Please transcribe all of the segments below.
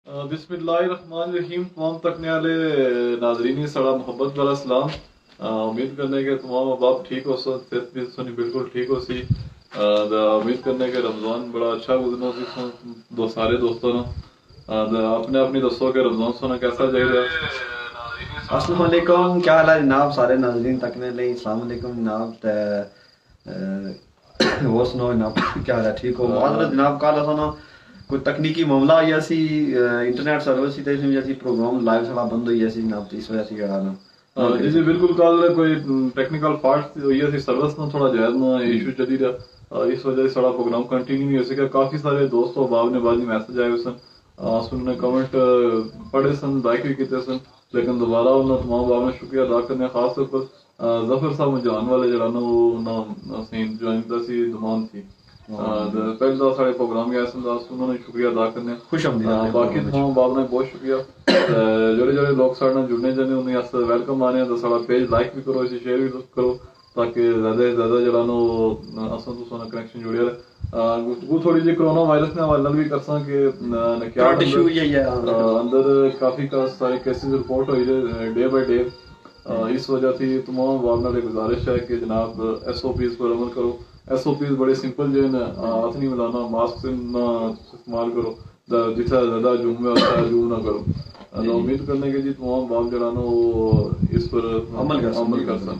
बिस्मिल्लाहिर्रहमानिर्रहीम। तमाम तकने वाले नाजरीन सड़ा मोहब्बत वाला सलाम। उम्मीद करने के तमाम अहबाब ठीक हो सेहत भी सुनी बिल्कुल ठीक हो सी। उम्मीद करने के रमज़ान बड़ा अच्छा गुजरना सी दो सारे दोस्तों ने अपने अपनी दोस्तों के रमज़ान सोना कैसा जाएगा। अस्सलाम वालेकुम, क्या हाल है जनाब सारे नाज़रीन तकने लिए। अस्सलाम वालेकुम जनाब। और सुनाओ जनाब, क्या हाल है? ठीक हो? माजरत जनाब, कल असां कोई तकनीकी मामला होया सी, इंटरनेट सर्विस सी, ते इस वजह से प्रोग्राम लाइव साढ़ा बंद होई सी जनाब। तो इस वजह से जेड़ा ना जी जी बिल्कुल कल कोई टेक्निकल फॉल्ट हुई है सर्विस में थोड़ा ज्यादा ना इशू चली रहा। इस वजह से सारा प्रोग्राम कंटिन्यू नहीं हो सका। काफी सारे दोस्त अहबाब ने बाद में मैसेज आए सन, उन्होंने कमेंट पढ़े सन, लाइक भी किए सन, लेकिन दोबारा उन्होंने तमाम अहबाब ने शुक्रिया अदा करने खास तौर पर जफर साहब मुजान वाले जरा ना वो ना सही ज्वाइन सी दुमान थी। पहले तो सारे प्रोग्राम गया उन्होंने शुक्रिया अदा करने खुश आमदीद। बाकी तमाम बाब ने बहुत शुक्रिया। जेह्ड़े जेह्ड़े लोग साढ़े नाल जुड़ने चाहते उन्हें अस वेलकम आने तो साढ़ा पेज लाइक भी करो, इसे शेयर भी करो ताकि ज्यादा से ज्यादा जेह्ड़ा ना वो असां तुसां नाल कनेक्शन जुड़े रहे। गुफ्तगू थोड़ी जी कोरोना वायरस ने हवाले नाल भी करसां कि क्या इशू यही है अंदर काफी सारे केसेस रिपोर्ट होई डे बाय डे। इस वजह थी तमाम अवाम नाल गुजारिश है कि जनाब SOPs पर अमल करो। SOPs बड़े सिंपल जो है हाथ नहीं मिलाना, मास्क इस्तेमाल करो, जितना ज्यादा जूम में अच्छा जूम ना करो। उम्मीद करने के जी तमाम बाप जरा ना वो इस पर अमल कर सन।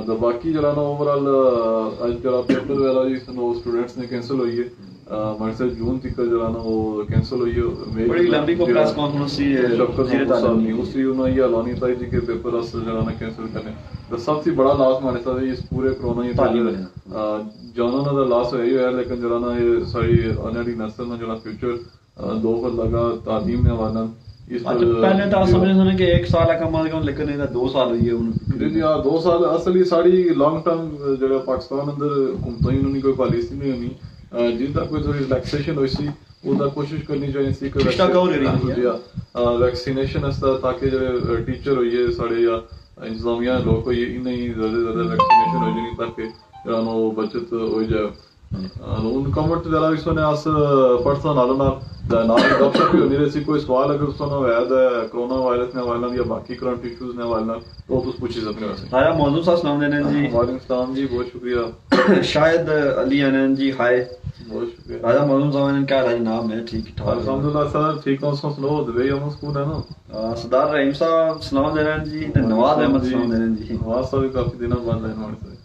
तो बाकी जरा ना ओवरऑल आज जरा पेपर वगैरह जी स्टूडेंट्स ने कैंसिल हुई है। हमारे से जून तक जरा ना वो कैंसिल हुई है। बड़ी लंबी को प्रेस कॉन्फ्रेंस सी उसी उन्होंने ये ऐलानी था जी के पेपर अस जरा ना कैंसिल करने। तो सबसे बड़ा लॉस माने था इस पूरे कोरोना ये जाना ना लॉस है ही है, लेकिन जरा ना ये सारी आने वाली नस्ल ना जरा फ्यूचर दो पर लगा तालीम ने वाला पहले तो समझे सुने कि 1 साल है कम से कम, लेकिन इधर 2 साल हुई है जी जी। हाँ 2 साल असली साड़ी लॉन्ग टर्म जो पाकिस्तान अंदर हुकूमत ही उन्होंने कोई पॉलिसी नहीं होनी जिन तक कोई थोड़ी रिलैक्सेशन हुई सी ਉਹਦਾ ਕੋਸ਼ਿਸ਼ ਕਰਨੀ ਚਾਹੀਦੀ ਸੀ ਕਿ वैक्सीनेशन असता ताकि जो टीचर होइए साढ़े या इंतजामिया लोग होइए इन्हें ही ज्यादा वैक्सीनेशन हो जानी ताकि जरा बचत हो जाए। उन कमेंट जरा भी सुने अस पढ़सा नाल गपशप भी होनी रही। कोई सवाल अगर सुना वैद है कोरोना वायरस ने हवाले या बाकी करंट इश्यूज ने हवाले तो तुम पूछी सकते हो। हाया मौजूद साहब सलाम देने जी। वालेकुम सलाम जी, बहुत शुक्रिया। शायद अली अनन जी हाय, बहुत शुक्रिया। राजा मौजूद साहब क्या है नाम है? ठीक ठाक अल्हम्दुलिल्लाह सर ठीक हो। सुनो दुबई हम स्कूल है ना। सरदार रहीम साहब सलाम देने जी, नवाज अहमद सलाम देने जी। नवाज साहब भी काफी दिनों बाद लाइन हमारे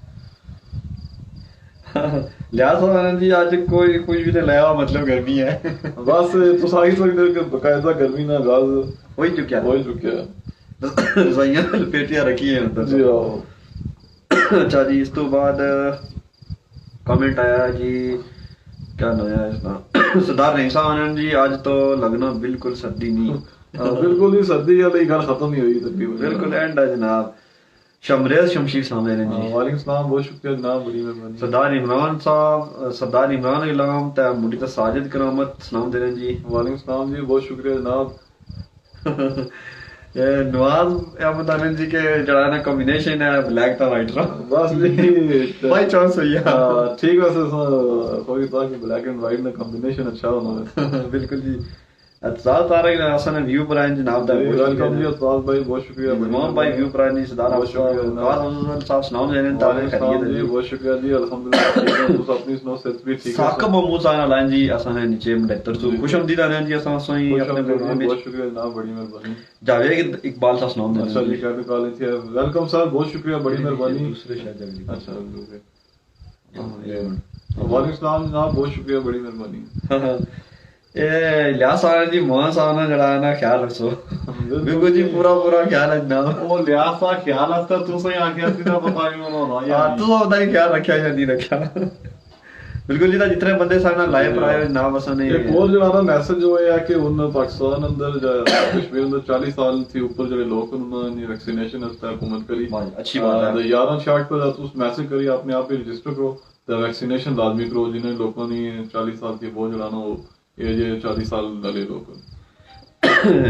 लिहाज साहब जी आज कोई कुछ भी नहीं लाया, मतलब गर्मी है बस तो सारी सकते बकायदा गर्मी ना गाज हो चुका रजाइयां लपेटियां रखी है अंदर जी। आओ अच्छा जी। इस तो बाद कमेंट आया जी, क्या नया इसका सरदार रहीम साहब जी आज तो लगना बिल्कुल सर्दी नहीं बिल्कुल ही सर्दी वाली गल खत्म नहीं हुई तकरीबन, बिल्कुल एंड है जनाब। शमरेज शमशीर साहब जी। वालेकुम सलाम, बहुत शुक्रिया जनाब, बड़ी मेहरबानी। सरदार इमरान साहब, सरदार इमरान इलाम ते मुड़ी तो साजिद करामत सलाम दे रहे जी। वालेकुम सलाम जी, बहुत शुक्रिया जनाब। नवाज अहमद आनंद जी के जरा ना कॉम्बिनेशन है ब्लैक था व्हाइट था बस जी बाय चांस हुई है। ठीक है सर, कोई था कि ब्लैक एंड व्हाइट में कॉम्बिनेशन अच्छा होना है। बिल्कुल जी। अताज तारा ने आसन व्यू पर आए जनाब दा वेलकम जी। अताज भाई बहुत शुक्रिया। इमाम भाई व्यू पर आए सरदार साहब सलाम देने ताले खैरियत जी, बहुत शुक्रिया जी। अल्हम्दुलिल्लाह तुस अपनी सुनो सेहत भी ठीक है। साकब महमूद साहब लाइन जी आसन नीचे 79 तो खुश आमदीद आने जी आसन सोई अपने प्रोग्राम में। बहुत शुक्रिया जनाब, बड़ी मेहरबानी। जावेद इकबाल साहब सलाम देने। अच्छा जी, क्या कॉल थी। वेलकम सर, बहुत शुक्रिया, बड़ी मेहरबानी। दूसरे शायद जल्दी अच्छा वालेकुम सलाम जनाब, बहुत शुक्रिया, बड़ी मेहरबानी। ए लिया सारा जी मोहन साहब ने जड़ा ना ख्याल रखो बिल्कुल जी, पूरा ख्याल रखना। वो लिहाज सा ख्याल रखता तू सही आके सीधा बता भी होना यार तू बता ही ख्याल रखा या नहीं रखा। बिल्कुल जी। जितने बंदे सारे लाइव पर आए ना बस ने एक और जरा मैसेज जो है कि उन पाकिस्तान अंदर कश्मीर अंदर 40 साल से ऊपर जो लोग उन्होंने वैक्सीनेशन हुकूमत करी। अच्छी बात है। 11 पर उस मैसेज करिए अपने आप ही रजिस्टर करो तो वैक्सीनेशन लाजमी करो जिन्हें लोगों ने 40 साल के वो जरा ना ये 40 साल वाले लोग।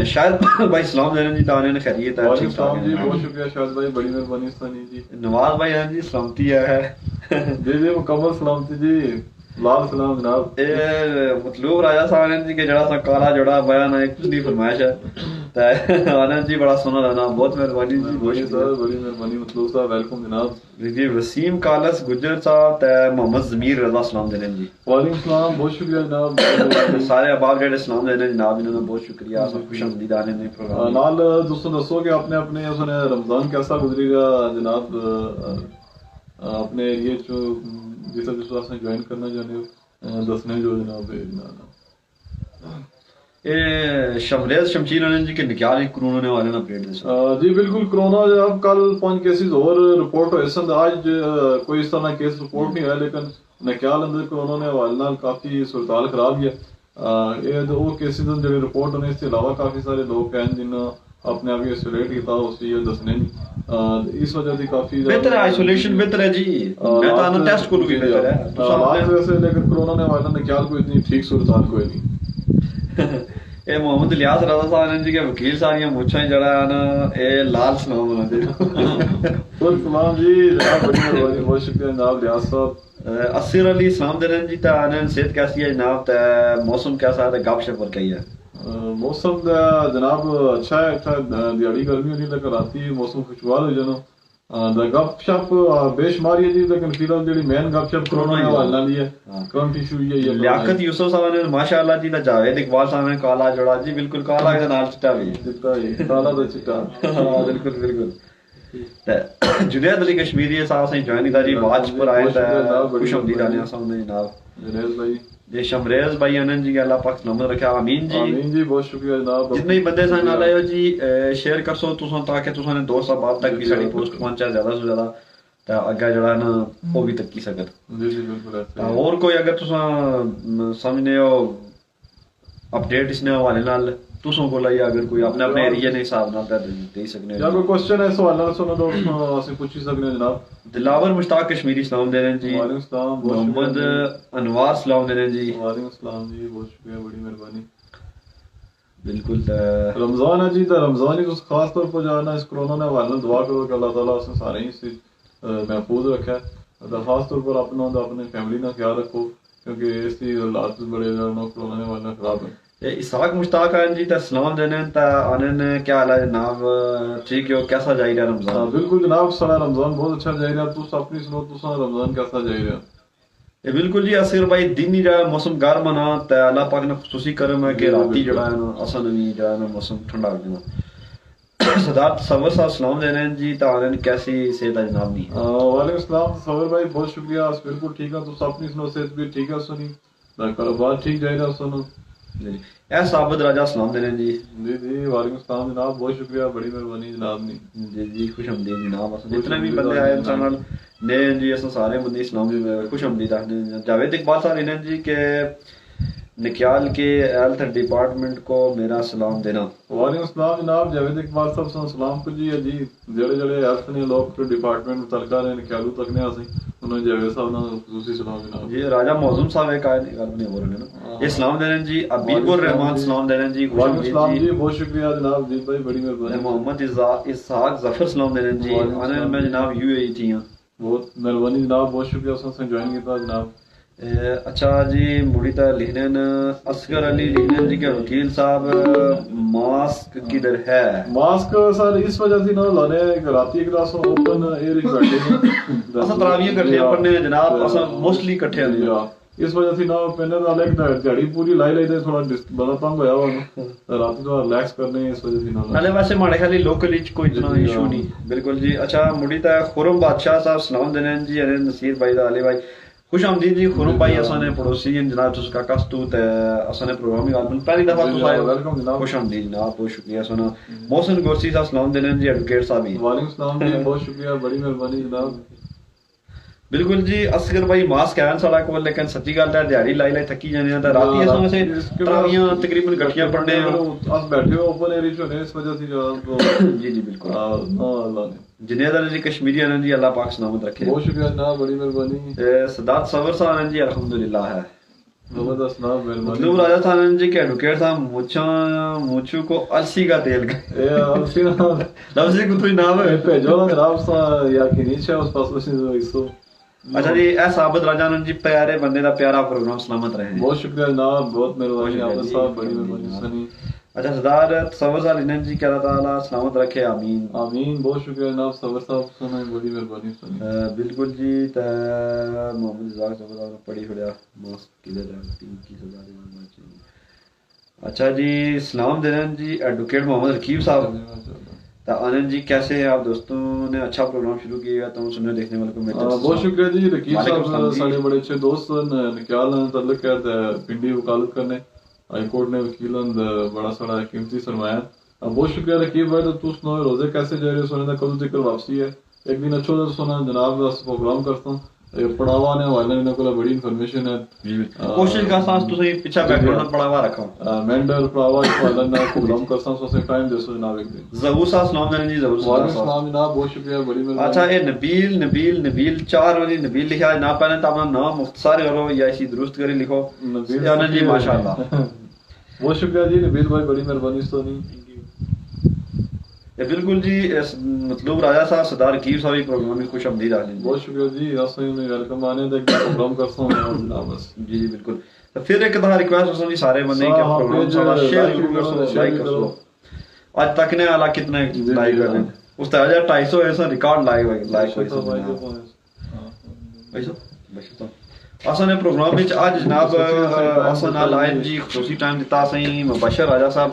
शायद भाई सलाम देने जी ताने ने खैरियत है। वालेकुम सलाम जी, बहुत शुक्रिया शायद भाई, बड़ी मेहरबानी सनी जी। नवाज भाई जी सलामती है जी जी, मुकम्मल सलामती जी। लाल सलाम जनाब। मतलूब राजा साहब आनंद जी के जड़ा सा काला जोड़ा बयान है कुछ नहीं फरमाइश है ते आनंद जी बड़ा सोना रहना, बहुत मेहरबानी जी, बहुत शुक्रिया। बड़ी मेहरबानी मतलूब साहब, वेलकम जनाब। जी वसीम कालस गुजर साहब ते मोहम्मद जमीर रजा सलाम देने जी। वालेकुम सलाम, बहुत शुक्रिया जनाब। सारे अहबाब जेडे सलाम देने जनाब, इन्होंने बहुत शुक्रिया, सब खुशआमदीद आने ने प्रोग्राम नाल दोस्तों दसो कि अपने अपने उसने रमजान कैसा गुजरेगा जनाब अपने एरिया च जिस जिस असें ज्वाइन करना चाहते हो दसने जो जनाब। ये शमरेज शमशीर आनंद जी के निकाल ही कोरोना ने वाले ना अपडेट दे। जी बिल्कुल, कोरोना जनाब कल 5 केसेस और रिपोर्ट होए सन, आज कोई इस तरह केस रिपोर्ट नहीं होया, लेकिन नक्याल अंदर कोरोना ने हवाले नाल काफी सुरताल खराब ही है। ये दो केसेस जो रिपोर्ट होने इसके अलावा काफी सारे लोग हैं जिन्हें अपने आप ही आइसोलेट किया उसी दसने नहीं, इस वजह से काफी बेहतर है, आइसोलेशन बेहतर है जी, मैं तो आना टेस्ट को भी बेहतर है बात वैसे, लेकिन कोरोना ने हवाले नक्याल को इतनी ठीक सुरताल कोई नहीं। ये मोहम्मद इलियास रजा साहब आनंद जी के वकील सारियां मुछां जड़ा है ना, ये लाल सलाम बनाते फुल सलाम जी जनाब, बड़ी मेहरबानी, बहुत शुक्रिया जनाब इलियास साहब। असीर अली सलाम दे रहे जी ता आनंद सेहत कैसी है जनाब, ता मौसम कैसा है, गपशप पर कही है मौसम जनाब अच्छा है, अच्छा दिहाड़ी गर्मी होनी लेकिन राती मौसम खुशगवार हो जाना गपशप बेशुमार है जी, लेकिन फिलहाल जेडी मेन गपशप कोरोना के हवाले नाल ही है, करंट इशू ही है। लियाकत यूसुफ साहब ने माशाअल्लाह जी दा जावेद इकबाल साहब ने काला जोड़ा जी, बिल्कुल काला के नाल चिट्टा भी, चिट्टा ही काला तो चिट्टा। हां बिल्कुल बिल्कुल। ते जुनैद अली कश्मीरी साहब से ज्वाइन कीता जी, वाच पर आए ता खुशआमदीद आने सामने जनाब। जुनैद भाई ये शमरेज भाई आनंद जी के अल्लाह पाक सलामत रखे, आमीन जी। आमीन जी, बहुत शुक्रिया जनाब। जितने भी बंदे सन आए हो जी शेयर कर सो तुसां, ताकि तुसां ने दोस्त साहब तक भी साडी पोस्ट पहुंचा ज्यादा से ज्यादा, ता अग्गे जड़ा ना वो भी तक की सकत। जी जी बिल्कुल ऐसे। और कोई अगर तुसां समझने हो अपडेट इसने हवाले नाल तुसां कोल आई अगर कोई अपने अपने एरिया ने हिसाब नाल दे सकने या कोई क्वेश्चन है सवाल नाल सुनो तो ਅਸੀਂ ਪੁੱਛ ਸਕਦੇ जनाब। दिलावर मुश्ताक कश्मीरी सलाम दे रहे हैं जी। वालेकुम सलाम, मोहम्मद अनवार सलाम दे रहे हैं जी। वालेकुम सलाम जी, बहुत शुक्रिया, बड़ी मेहरबानी। बिल्कुल रमजान है जी, तो रमजान ही तुस खास तौर पर जाना इस कोरोना ने हवाले दुआ करो कि अल्लाह ताला असें सारे ही महफूज रखे, खास तौर पर अपना अपनी फैमिली का ख्याल रखो क्योंकि इसकी हालात बड़े कोरोना ने हवाले खराब है। इसाक मुश्ताक आन जी ता सलाम देने ता आनन क्या हाल है जनाब, ठीक है कैसा जाई रहा रमजान? बिल्कुल जनाब, सारा रमजान बहुत अच्छा जाई रहा, तुस अपनी सुनो तुसा रमजान कैसा जाई रहा? ये बिल्कुल जी असर भाई दिन ही रहा मौसम गर्म ना, ता अल्लाह पाक ने खुसूसी करम है कि राती जड़ा है ना असन नहीं जड़ा ना मौसम ठंडा हो जाना। सदात सवर साहब सलाम दे रहे हैं जी, ता आनन कैसी सेहत है जनाब? नहीं वालेकुम सलाम सवर भाई, बहुत शुक्रिया, बिल्कुल ठीक है, तुस अपनी सुनो सेहत भी ठीक है, सुनी कारोबार ठीक जाई रहा सुनो जी। ए साबित राजा सलाम दे रहे हैं जी। जी जी वालेकुम सलाम जनाब, बहुत शुक्रिया, बड़ी मेहरबानी जनाब नी। जी जी खुशआमदीद जनाब, जितने भी बंदे आए इंसान ने जी अस सारे बंदे सलाम खुशआमदीद आखदे। जावेद इकबाल साहब इन्हें जी के निक्याल के हेल्थ डिपार्टमेंट को मेरा सलाम देना। वालेकुम सलाम जनाब, जावेद इकबाल साहब सलाम को जी जी जेड़े जेड़े हेल्थ ने लोग डिपार्टमेंट मुतलका ने निक्यालू तक ने असी उन्होंने जावेद साहब ना खुसूसी सलाम जनाब जी। राजा मौजूम साहब एक आए गल नहीं हो रहे ना, ये सलाम दे रहे हैं जी। अबीबुर रहमान सलाम दे रहे हैं जी। वालेकुम सलाम जी, बहुत शुक्रिया जनाब जी भाई, बड़ी मेहरबानी। मोहम्मद इसहाक जफर सलाम दे रहे हैं जी। आने मैं जनाब यूएई थी, बहुत मेहरबानी जनाब, बहुत शुक्रिया उसने ज्वाइन किया जनाब। अच्छा जी मुड़ी ता लिखने असगर अली लिखने जी के वकील साहब मास्क किधर है? मास्क सर इस वजह से ना लाने राती एक क्लास ओपन एयर ही बैठे हैं असा तरावियां इकट्ठे पढ़ने जनाब, असा मोस्टली इकट्ठे हैं इस वजह से ना पहले नाल एक दिहाड़ी पूरी लाई लाई थोड़ा बड़ा तंग होया हुआ रात को रिलैक्स करने इस वजह से ना नाले वैसे माड़े खाली लोकल कोई इतना इशू नहीं। बिल्कुल जी। अच्छा मुड़ी ता खुरम बादशाह साहब सलाम देने जी। अरे नसीर भाई दा अली भाई खुश आमदीद जी। खुरम भाई असाने पड़ोसी हैं जनाब, तुस काका स्तूत असाने प्रोग्राम ही पहली दफा तुस आए, वेलकम जनाब, खुश आमदीद जनाब, बहुत शुक्रिया। सुना मोहसिन गोरसी साहब सलाम देने जी, एडवोकेट साहब ही। वालेकुम सलाम जी, बहुत शुक्रिया, बड़ी मेहरबानी जनाब। बिल्कुल जी। असगर भाई मास्क है साड़ा को, लेकिन सच्ची गल है दिहाड़ी लाई लाई थकी जाने दा राती असां से तरावियां तकरीबन इकट्ठियां पढ़ने अस बैठे हो ओपन एरिया च ने इस वजह से जो जी जी बिल्कुल। अल्लाह ने जुनैद अली कश्मीरी आनंद जी, अल्लाह पाक सलामत रखे, बहुत शुक्रिया जनाब, बड़ी मेहरबानी। सदात सवर साहब आनंद जी अल्हम्दुलिल्लाह है, जबरदस्त जनाब, मेहरबानी। मतलब राजा साहब आनंद जी के एडवोकेट साहब मूछू को अलसी का तेल ए अलसी ना लफ्ज़ को तो नाम है भेजो ना जनाब सा या कि नीचे उस पास से इसो अच्छा जी ए साबित राजानंद जी प्यारे बंदे दा प्यारा प्रोग्राम सलामत रहे। बहुत शुक्रिया जनाब, बहुत मेहरबानी आबिद साहब, बड़ी मेहरबानी सनी। अच्छा सरदार सबर साहब इन्हन जी के अल्लाह ताला सलामत रखे, आमीन आमीन। बहुत शुक्रिया जनाब सबर साहब, सुना बड़ी मेहरबानी सनी। बिल्कुल जी। त मोहम्मद इजाक सबर साहब पढ़ी खड़िया मस्त किले दा टीम की सरदार इमाम जी। अच्छा जी सलाम देन जी एडवोकेट मोहम्मद रकीब साहब। तो आनंद जी कैसे हैं आप? दोस्तों ने अच्छा प्रोग्राम शुरू किया तो सुनने देखने वाले को मिलता है। बहुत शुक्रिया जी। रकीब साहब साढ़े बड़े अच्छे दोस्त निकाल तल्लुक है पिंडी वकालत करने हाई कोर्ट ने वकील बड़ा सारा कीमती सरमाया। बहुत शुक्रिया रकीब भाई। तो तू सुनो रोजे कैसे जा रहे हो? सोने का कदों तक वापसी है? एक दिन अच्छो तो सोना जनाब प्रोग्राम करता हूँ पढ़ावा ने वाले ने को बड़ी इन्फॉर्मेशन है। कोशिश का सांस तो सही पीछा बैकग्राउंड पढ़ावा रखा मेंडर पढ़ावा इस वाले ने प्रोग्राम करता हूँ सोसे टाइम दे सो जनाब एक दिन। ज़हूर साहब सलाम देन जी। ज़हूर सलाम जनाब, बहुत शुक्रिया, बड़ी मेहरबानी। अच्छा ये नबील नबील नबील 4 वाली नबील लिखा है ना, पहले तो अपना नाम मुख्तसर करो या इसी दुरुस्त करी लिखो नबील आनंद जी माशाल्लाह। बहुत शुक्रिया जी नबील भाई, बड़ी मेहरबानी सोनी। ये बिल्कुल जी मतलब राजा साहब सरदार रकीब साहब की प्रोग्राम में खुश आमदीद आने। बहुत शुक्रिया जी, रास्ते में वेलकम आने तक प्रोग्राम करता हूं जनाब बस। जी जी बिल्कुल। तो फिर एक दफा रिक्वेस्ट करता जी सारे बंदे के प्रोग्राम सारा शेयर जरूर करो, लाइक करो। आज तक ने आला कितने लाइक कर रहे हैं उस तरह 250 ऐसा रिकॉर्ड लाइक वैसे असा ने प्रोग्राम में आज जनाब असा नाल आए जी खुशी टाइम दिता सही मुबशर राजा साहब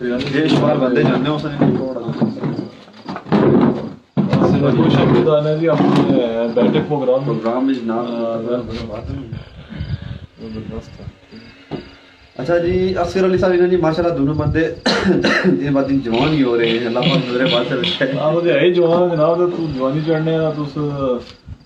देशवार बंदे जानने हो सने खुश आमदीद आने जी अपने बैठे प्रोग्राम में जनाब। अच्छा जी असगर अली साहब जी माशाल्लाह दोनों बंदे दिन बाद दिन जवान ही हो रहे हैं। अल्लाह पाक मेरे बात से मुझे है जवान जनाब। तू जवानी चढ़ने है तो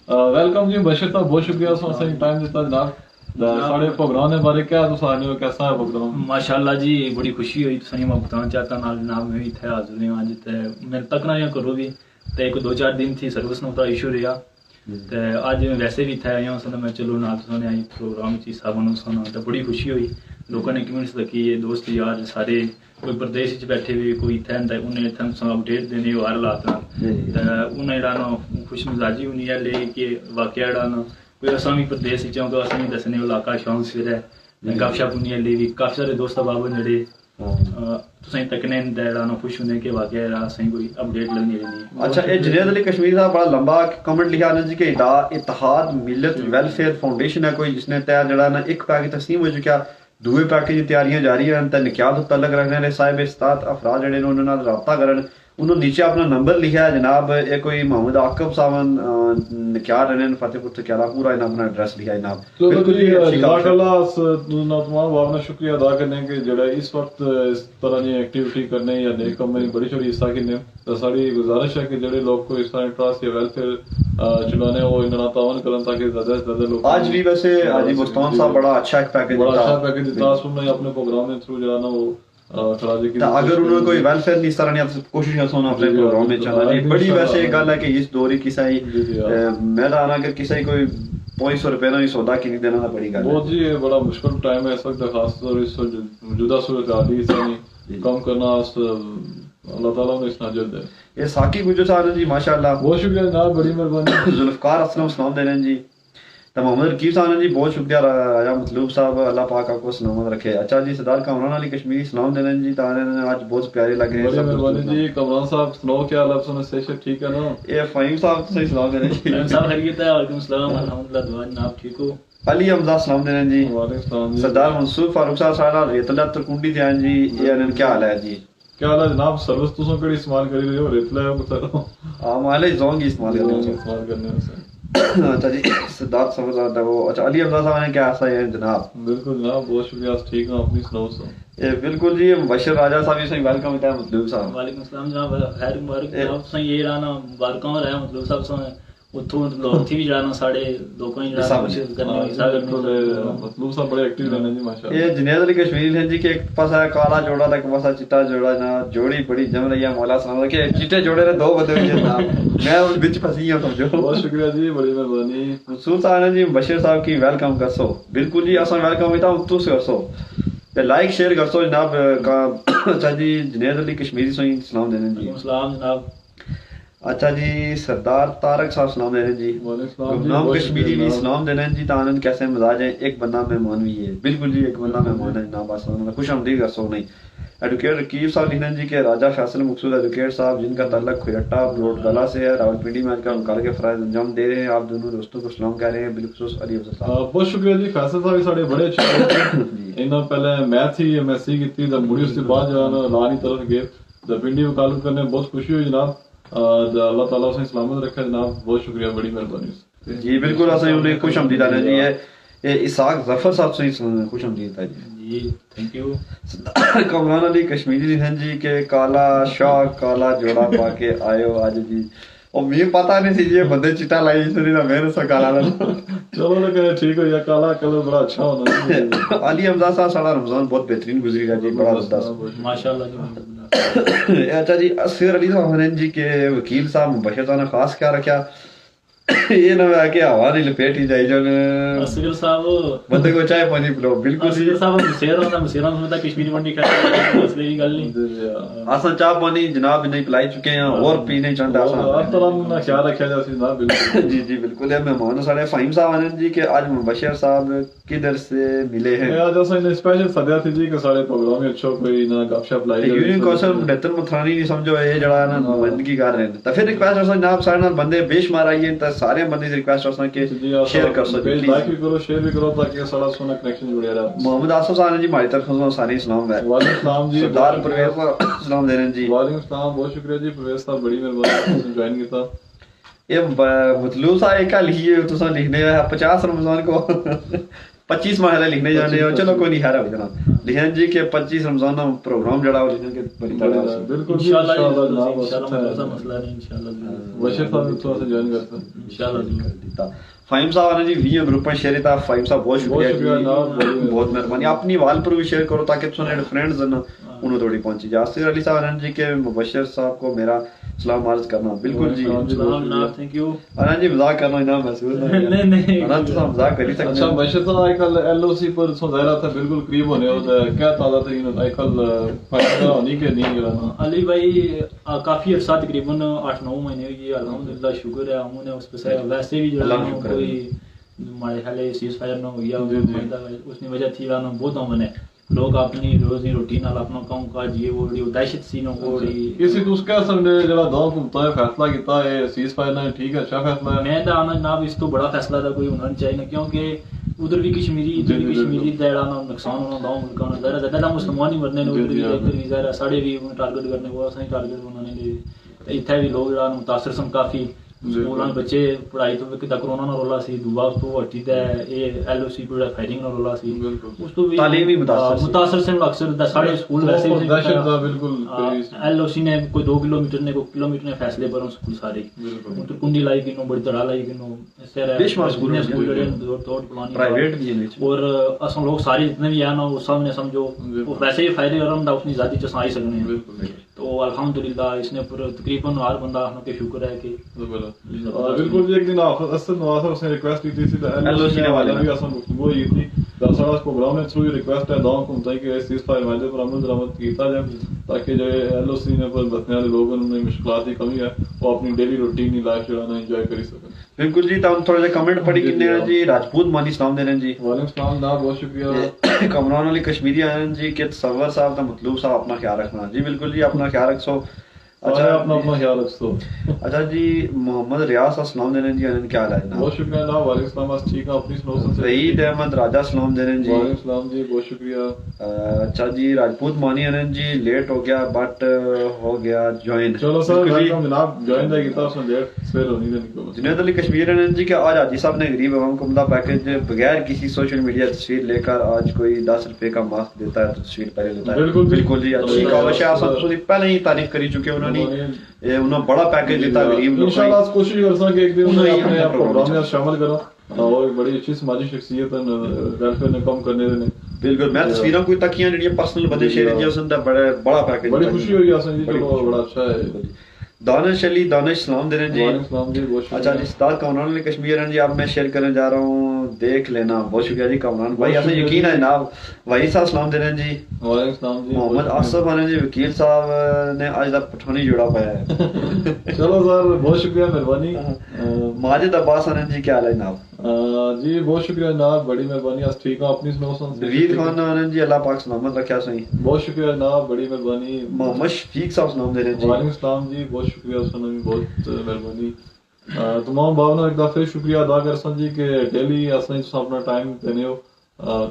वेलकम जी बशर साहब, बहुत शुक्रिया सही टाइम दिता जनाब। साढ़े प्रोग्राम के बारे क्या तुम आने हो, कैसा है प्रोग्राम? माशाल्लाह जी बड़ी खुशी हुई तुसें मैं बताना चाहता नाल जनाब मैं भी इत्थे हाजिर हूं अज ते मेरे तक ना या करो भी ते एक 2-4 दिन थी सर्विस नु थोड़ा इशू रहा ते अज वैसे भी इत्थे आया हूं मैं चलो नाल तुसें आई प्रोग्राम च हिस्सा बनो सुना ते बड़ी खुशी हुई। लोगों ने कम्युनिटी रखी है दोस्त यार सारे कोई प्रदेश च बैठे हुए कोई इत्थे हुंदा उन्हें इत्थे अपडेट देने हर हालात नाल ते उन्हें जेह्ड़ा ना खुश मिजाजी होनी है ले कि वाकया जेह्ड़ा ना कोई असां भी प्रदेश च होगा असां भी दस्सने इलाका शौक सिर है गपशप होनी ले भी काफी सारे दोस्त बाबा जेह्ड़े तुसें तकने जेह्ड़ा ना खुश होने के वाकया जेह्ड़ा असें कोई अपडेट लगनी रहनी। अच्छा ये जुनैद अली कश्मीरी साहब बड़ा लंबा कमेंट लिखा आनंद जी के इत्तेहाद मिल्लत वेलफेयर फाउंडेशन है कोई जिसने तैयार जेह्ड़ा ना एक पैकेज तस्लीम हो चुका दूए पैकेज की तैयारियां जारी हैं ते निकाह तो तलक रखने वाले साहिब इस्तात अफराद जेह्ड़े ने उन्हां नाल राबता करन उन्होंने नीचे अपना नंबर लिखा है जनाब। ये कोई मोहम्मद आकिब साहब निकाह रहने फतेहपुर से क्या पूरा इन्हें अपना एड्रेस लिखा है जनाब। बिल्कुल जी जज़ाकल्लाह तमाम आपने शुक्रिया अदा करने के जेड़ा इस वक्त इस तरह की एक्टिविटी करने या नेक काम में बड़ी छोटी हिस्सा किन्ने तो सारी गुजारिश है कि जेड़े लोग को इस तरह ट्रस्ट या वेलफेयर चलाने वो इन्ना तावन करन ताकि ज्यादा से ज्यादा लोग आज भी वैसे हाजी मुस्तान साहब बड़ा अच्छा एक पैकेज बड़ा अच्छा पैकेज दिता सुनने अपने प्रोग्राम में थ्रू जेड़ा ना वो अगर उन्होंने कोई वेलफेयर नहीं इस तरह नहीं कोशिश कर सोना अपने प्रोग्राम में चला जी बड़ी वैसे गल है कि इस दौरी किसी मैदान अगर किसी कोई 500 रुपए ना सौदा की नहीं देना बड़ी गल बहुत जी बड़ा मुश्किल टाइम है इस वक्त खास तौर इस मौजूदा सूरत हाल से कम करना अल्लाह ताला ने इस नजर दे। ये साकी गुजर साहब जी माशाल्लाह बहुत शुक्रिया जनाब, बड़ी मेहरबानी। जुल्फकार असलम सलाम दे रहे जी। तो मोहम्मद रकीब साहब जी बहुत शुक्रिया राजा मतलूब साहब अल्लाह पाक आपको सलामत रखे। अच्छा जी सरदार कामरान अली कश्मीरी सलाम दे रहे जी तारे आज बहुत प्यारे लग रहे हैं। बड़ी मेहरबानी जी। कामरान साहब सुनाओ क्या हाल है? सुनो सेशन ठीक है ना? ये फहीम साहब सही सलाम दे रहे जी। फहीम साहब खैरियत है? वालेकुम सलाम अल्हम्दुलिल्लाह दुआ जनाब ठीक हो? अली हमजा सलाम दे रहे जी। वालेकुम सलाम जी। सरदार मंसूर फारूक साहब सारा रेतला तरकुंडी थे जी ये अनन क्या हाल है जी? क्या हाल है जनाब? सर्विस तुसों केड़ी इस्तेमाल करी रहे हो? रेतला है बताओ। हां माले जोंग इस्तेमाल कर रहे हो इस्तेमाल करने से। अच्छा जी सिद्धार्थ समझदार वो अच्छा अली हमजा साहब ने क्या ऐसा है जनाब? बिल्कुल जनाब बहुत शुक्रिया ठीक है अपनी सुनाओ सो। ये बिल्कुल जी मुबशर राजा साहब जी से वेलकम है मतलब साहब। वालेकुम सलाम जनाब खैर मुबारक जनाब तुसें ये राना मुबारकां हो रहा मतलब साहब से उतो लाहौर थी भी जाना साढ़े लोगों ही जाना कोशिश करने हिस्सा करने मतलब सब बड़े एक्टिव रहने जी माशाल्लाह। ये जुनैद अली कश्मीरी है जी के एक पासा काला जोड़ा था एक पासा चिट्टा जोड़ा ना जोड़ी बड़ी जम रही है मौला सलाम के चिट्टे जोड़े ने दो बंदे हुए जनाब मैं उस बीच फंसी हूं समझो। बहुत शुक्रिया जी, बड़ी मेहरबानी। मंसूर साहब जी बशीर साहब की वेलकम कर सो बिल्कुल जी असन वेलकम होता हूं तू से कर सो ते लाइक शेयर कर सो जनाब का। अच्छा जी जुनैद अली कश्मीरी से सलाम देने जी। सलाम जनाब। अच्छा जी सरदार तारक साहब सलाम दे रहे हैं जी गुमनाम कश्मीरी भी सलाम दे रहे हैं जी तानंद कैसे मिजाज है एक बंदा मेहमान भी है बिल्कुल जी एक बंदा मेहमान है जनाब आसान खुश आमदीद कर सो नहीं एडवोकेट रकीब साहब लिखने जी के राजा फैसल मकसूद एडवोकेट साहब जिनका ताल्लुक खुरट्टा ब्लोट गला से है रावलपिंडी में आजकल मुकाल के फराइज अंजाम दे रहे हैं आप दोनों दोस्तों को सलाम कह रहे हैं बिलखुसूस अली अफजल साहब बहुत शुक्रिया जी फैसल साहब साढ़े बड़े अच्छे इन्होंने पहले मैथ ही एमएससी की थी मुड़ी उसके बाद जो लानी तरफ गए तो पिंडी वकालत करने बहुत खुशी हुई जनाब अल्लाह ताला उसे सलामत रखे जनाब बहुत शुक्रिया बड़ी मेहरबानी जी बिल्कुल असें उन्हें खुश आमदीद आने जी है ये इसाक जफर साहब से खुश आमदीद है जी थैंक यू कमरान अली कश्मीरी लिखन जी के काला शाह काला जोड़ा पाके आयो आज जी और मुझे पता नहीं थी ये बंदे चिट्टा लाई इसने ना मेरे से काला ना चलो लेकिन ठीक हो या काला कलर बड़ा अच्छा होना अली हमजा साहब सारा रमजान बहुत बेहतरीन गुजरेगा जी बड़ा जबरदस्त माशाल्लाह जी अच्छा जी असगर अली साहब जी के वकील साहब मुबशर साहब ने खास क्या रखा ये ना आके हवा नहीं लपेट ही जाए जन असगर साहब बंदे को चाय पानी पिलाओ बिल्कुल असगर साहब मुसेरा में तो कश्मीरी मंडी का मसले की गल नहीं आसा चाय पानी जनाब नहीं पिलाई चुके हैं और पीने चंदा हर तरह ना ख्याल रखा जाए ना बिल्कुल जी जी बिल्कुल है मेहमान सारे फाहिम साहब आनंद जी के आज मुबशर साहब किधर से मिले हैं मैं आज असा स्पेशल सदया थी जी के सारे प्रोग्राम में अच्छा कोई ना गपशप लाई यूनियन कौंसल मुदत्तर मथरानी नहीं समझो ये जड़ा ना नुमाइंदगी कर रहे हैं तो फिर रिक्वेस्ट है जनाब सारे नाल बंदे बेशुमार आइए तो सारे बंदे रिक्वेस्ट है कि शेयर कर सको पेज लाइक भी करो शेयर भी करो ताकि सारा सोना कनेक्शन जुड़े रहे मोहम्मद आसिफ साहब जी हमारी तरफ से सारे सलाम है वालेकुम सलाम जी सरदार परवेज साहब सलाम दे रहे हैं जी वालेकुम सलाम बहुत शुक्रिया जी परवेज साहब बड़ी मेहरबानी ज्वाइन किया ये मतलूब सा एक लिखिए तुसा लिखने है 50 रमजान को 25 महीने लिखने जाने हो चलो कोई नहीं हारा हो जनाब लिखन जी के 25 रमजान प्रोग्राम जड़ा हो लिखन के बड़ी तरह बिल्कुल इंशाल्लाह मसला नहीं इंशाल्लाह बशीर साहब थोड़ा सा ज्वाइन करता इंशाल्लाह फाहिम साहब ने जी 20 ग्रुप में शेयर था फाहिम साहब बहुत शुक्रिया बहुत मेहरबानी अपनी वाल पर भी शेयर करो ताकि तुम्हारे फ्रेंड्स ना उन्हें थोड़ी पहुंची जा असगर अली साहब आनंद जी के मुबशर साहब को मेरा सलाम अर्ज करना बिल्कुल जी थैंक यू आनंद जी मजाक करना इना महसूस नहीं आनंद साहब मजाक कर ही सकते अच्छा बशीर साहब आजकल एलओसी पर सो ज़ाहिर था बिल्कुल करीब होने और क्या ताजा तरीन आजकल फायदा होनी के नहीं गिराना अली भाई काफी अरसा तकरीबन 8-9 महीने हो गए अल्हम्दुलिल्लाह शुक्र है हमने उस पे वैसे भी जो कोई हमारे हाले सीज फायर ना हो गया उसकी वजह थी ना बहुत हमने लोग अपनी रोजी रोटी नाल अपना काम काज ये वो दहशत सी न कोड़ी किसी तो उसका समझे जरा दो घूमता है फैसला किया है सीज फायर ना ठीक है अच्छा फैसला है मैं तो आना जनाब इस तो बड़ा फैसला था कोई होना नहीं चाहिए क्योंकि उधर भी कश्मीरी इधर भी कश्मीरी दैड़ा ना नुकसान होना दो मुल्कों ने ज़रा ज़्यादा मुसलमान ही मरने ने उधर भी ज़रा साढ़े भी टारगेट करने को असें टारगेट बनाने दे इत्थे भी लोग जरा मुतासर सन काफी स्कूलों बच्चे पढ़ाई तो किदा कोरोना ना रोला सी दूआ उस तो हटी ते ए एलओसी पूरा फायरिंग ना रोला सी उस तो भी तालीमी मुतासर से अक्सर सारे स्कूल वैसे भी दहशत दा बिल्कुल एलओसी ने कोई 2 किलोमीटर ने कोई किलोमीटर ने फैसले पर स्कूल सारे तो कुंडी लाई किनो बड़ी तड़ा लाई किनो इस तरह बेशुमार स्कूल ने स्कूल जड़े तोड़ पुरानी प्राइवेट भी है और असम लोग सारे जितने भी है ना वो सब ने समझो वो वैसे ही फायदे करम दा अपनी जाति च साई सकने हैं तो अल्हम्दुलिल्लाह इसने पर तकरीबन हर बंदा हम के शुक्र है कि बिल्कुल जी एक दिन असद नवाज साहब से रिक्वेस्ट की थी एलओसी ने वाले भी असम वो ये थी दरअसल प्रोग्राम में थ्रू रिक्वेस्ट है दाव को बताई कि सीज फायर वादे पर अमल दरामद कीता जाए ताकि जो एलओसी ने पर बसने वाले लोगों में मुश्किलात की कमी है वो अपनी डेली रूटीन लाइफ जो है ना एंजॉय कर सकें बिल्कुल जी तो थोड़े से कमेंट पढ़ी किन्ने हैं जी राजपूत मानी सलाम दे रहे हैं जी वालेकुम सलाम ना बहुत शुक्रिया कमरान अली कश्मीरी आनंद जी के तसव्वुर साहब का मतलूब साहब अपना ख्याल रखना जी बिल्कुल जी अपना ख्याल रखो अच्छा अपना ख्याल रखो अच्छा जी मोहम्मद रियाज साहब सलाम दे रहे हैं जी आनंद क्या हाल है जनाब बहुत शुक्रिया ना वालेकुम सलाम बस ठीक है अपनी सुनो से सईद अहमद राजा सलाम दे रहे हैं जी वालेकुम सलाम जी बहुत शुक्रिया अच्छा जी राजपूत मानी आनंद जी लेट हो गया बट हो गया ज्वाइन चलो सर वेलकम जनाब ज्वाइन दा कीता उसने लेट सवेर होनी नहीं को जुनैद अली कश्मीर आनंद जी के आज हाजी साहब ने गरीब आवाम को उम्दा पैकेज बगैर किसी सोशल मीडिया तस्वीर लेकर आज कोई 10 रुपए का मास्क देता है तो तस्वीर पहले लेता है बिल्कुल जी अच्छी काविश है आप सब पहले ही तारीफ करी चुके उन्होंने ये उन्होंने बड़ा पैकेज देता गरीब लोगों को इंशाल्लाह कोशिश करसा कि एक दिन उन्हें अपने प्रोग्राम में शामिल करो और बड़ी अच्छी समाजी शख्सियत है वेलफेयर ने कम करने देने बिल्कुल मैं तस्वीरों कोई तकियां जड़ी पर्सनल बंदे शेयर किया उसने बड़ा पैकेज बड़ी खुशी हुई आसन जी चलो बड़ा अच्छा है दानिश अली दानिश सलाम दे रहे हैं जी। वालेकुम सलाम जी, बहुत अच्छा जी, सरदार कामरान अली कश्मीर हैं जी, अब मैं शेयर करने जा रहा हूँ, देख लेना। बहुत शुक्रिया जी कामरान भाई, आपसे यकीन है जनाब। वही साहब सलाम दे रहे हैं जी। वालेकुम सलाम जी। मोहम्मद आसफ आने जी, वकील साहब ने आज तक पठानी जुड़ा पाया है। चलो सर, बहुत शुक्रिया, मेहरबानी। माजिद अब्बास आने जी, क्या हाल है जनाब? जी बहुत शुक्रिया जनाब, बड़ी मेहरबानी। आज ठीक है, अपनी सुनाओ। नवीद खान आने जी, अल्लाह पाक सलामत रखा सही। बहुत शुक्रिया जनाब, बड़ी मेहरबानी। मोहम्मद शफीक साहब सलाम दे रहे हैं जी। वालेकुम सलाम जी, बहुत शुक्रिया, सुनो भी बहुत मेहरबानी। तमाम भावना एक दफे शुक्रिया अदा कर सन जी कि डेली असें तुस अपना टाइम देने हो,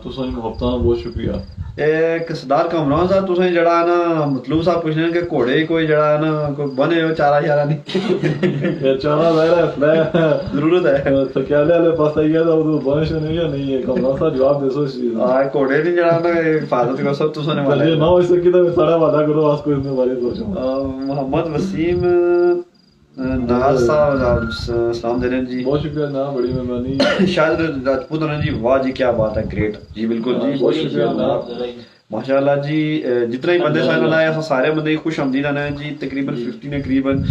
तुसें मुहब्बतां दा बहुत शुक्रिया। एक सरदार कामरान साहब तुसें जड़ा है ना मतलूब साहब पूछने कि घोड़े कोई जड़ा है ना कोई बने हो चारा शारा नहीं चारा ज़ाहिर है इसलिए जरूरत है सक्याले वाले पास आइए तो वो बनिश नहीं है, नहीं है कामरान साहब जवाब दे सो इस चीज हां घोड़े नहीं जड़ा ना हिफाजत करो सब तुसें ने वाले ना हो सकी तो सारा वादा करो, आज कोई इसमें बारे सोचो। मोहम्मद वसीम नाज साहब सलाम दे रहे हैं जी। बहुत शुक्रिया ना, बड़ी मेहरबानी। शायद राजपूत होना जी, वाह जी क्या बात है, ग्रेट जी, बिल्कुल जी, बहुत शुक्रिया ना, माशाल्लाह जी। जितने ही बंदे सारे लाए अस सारे बंदे खुश आमदीद आने जी, तकरीबन 50 ने करीबन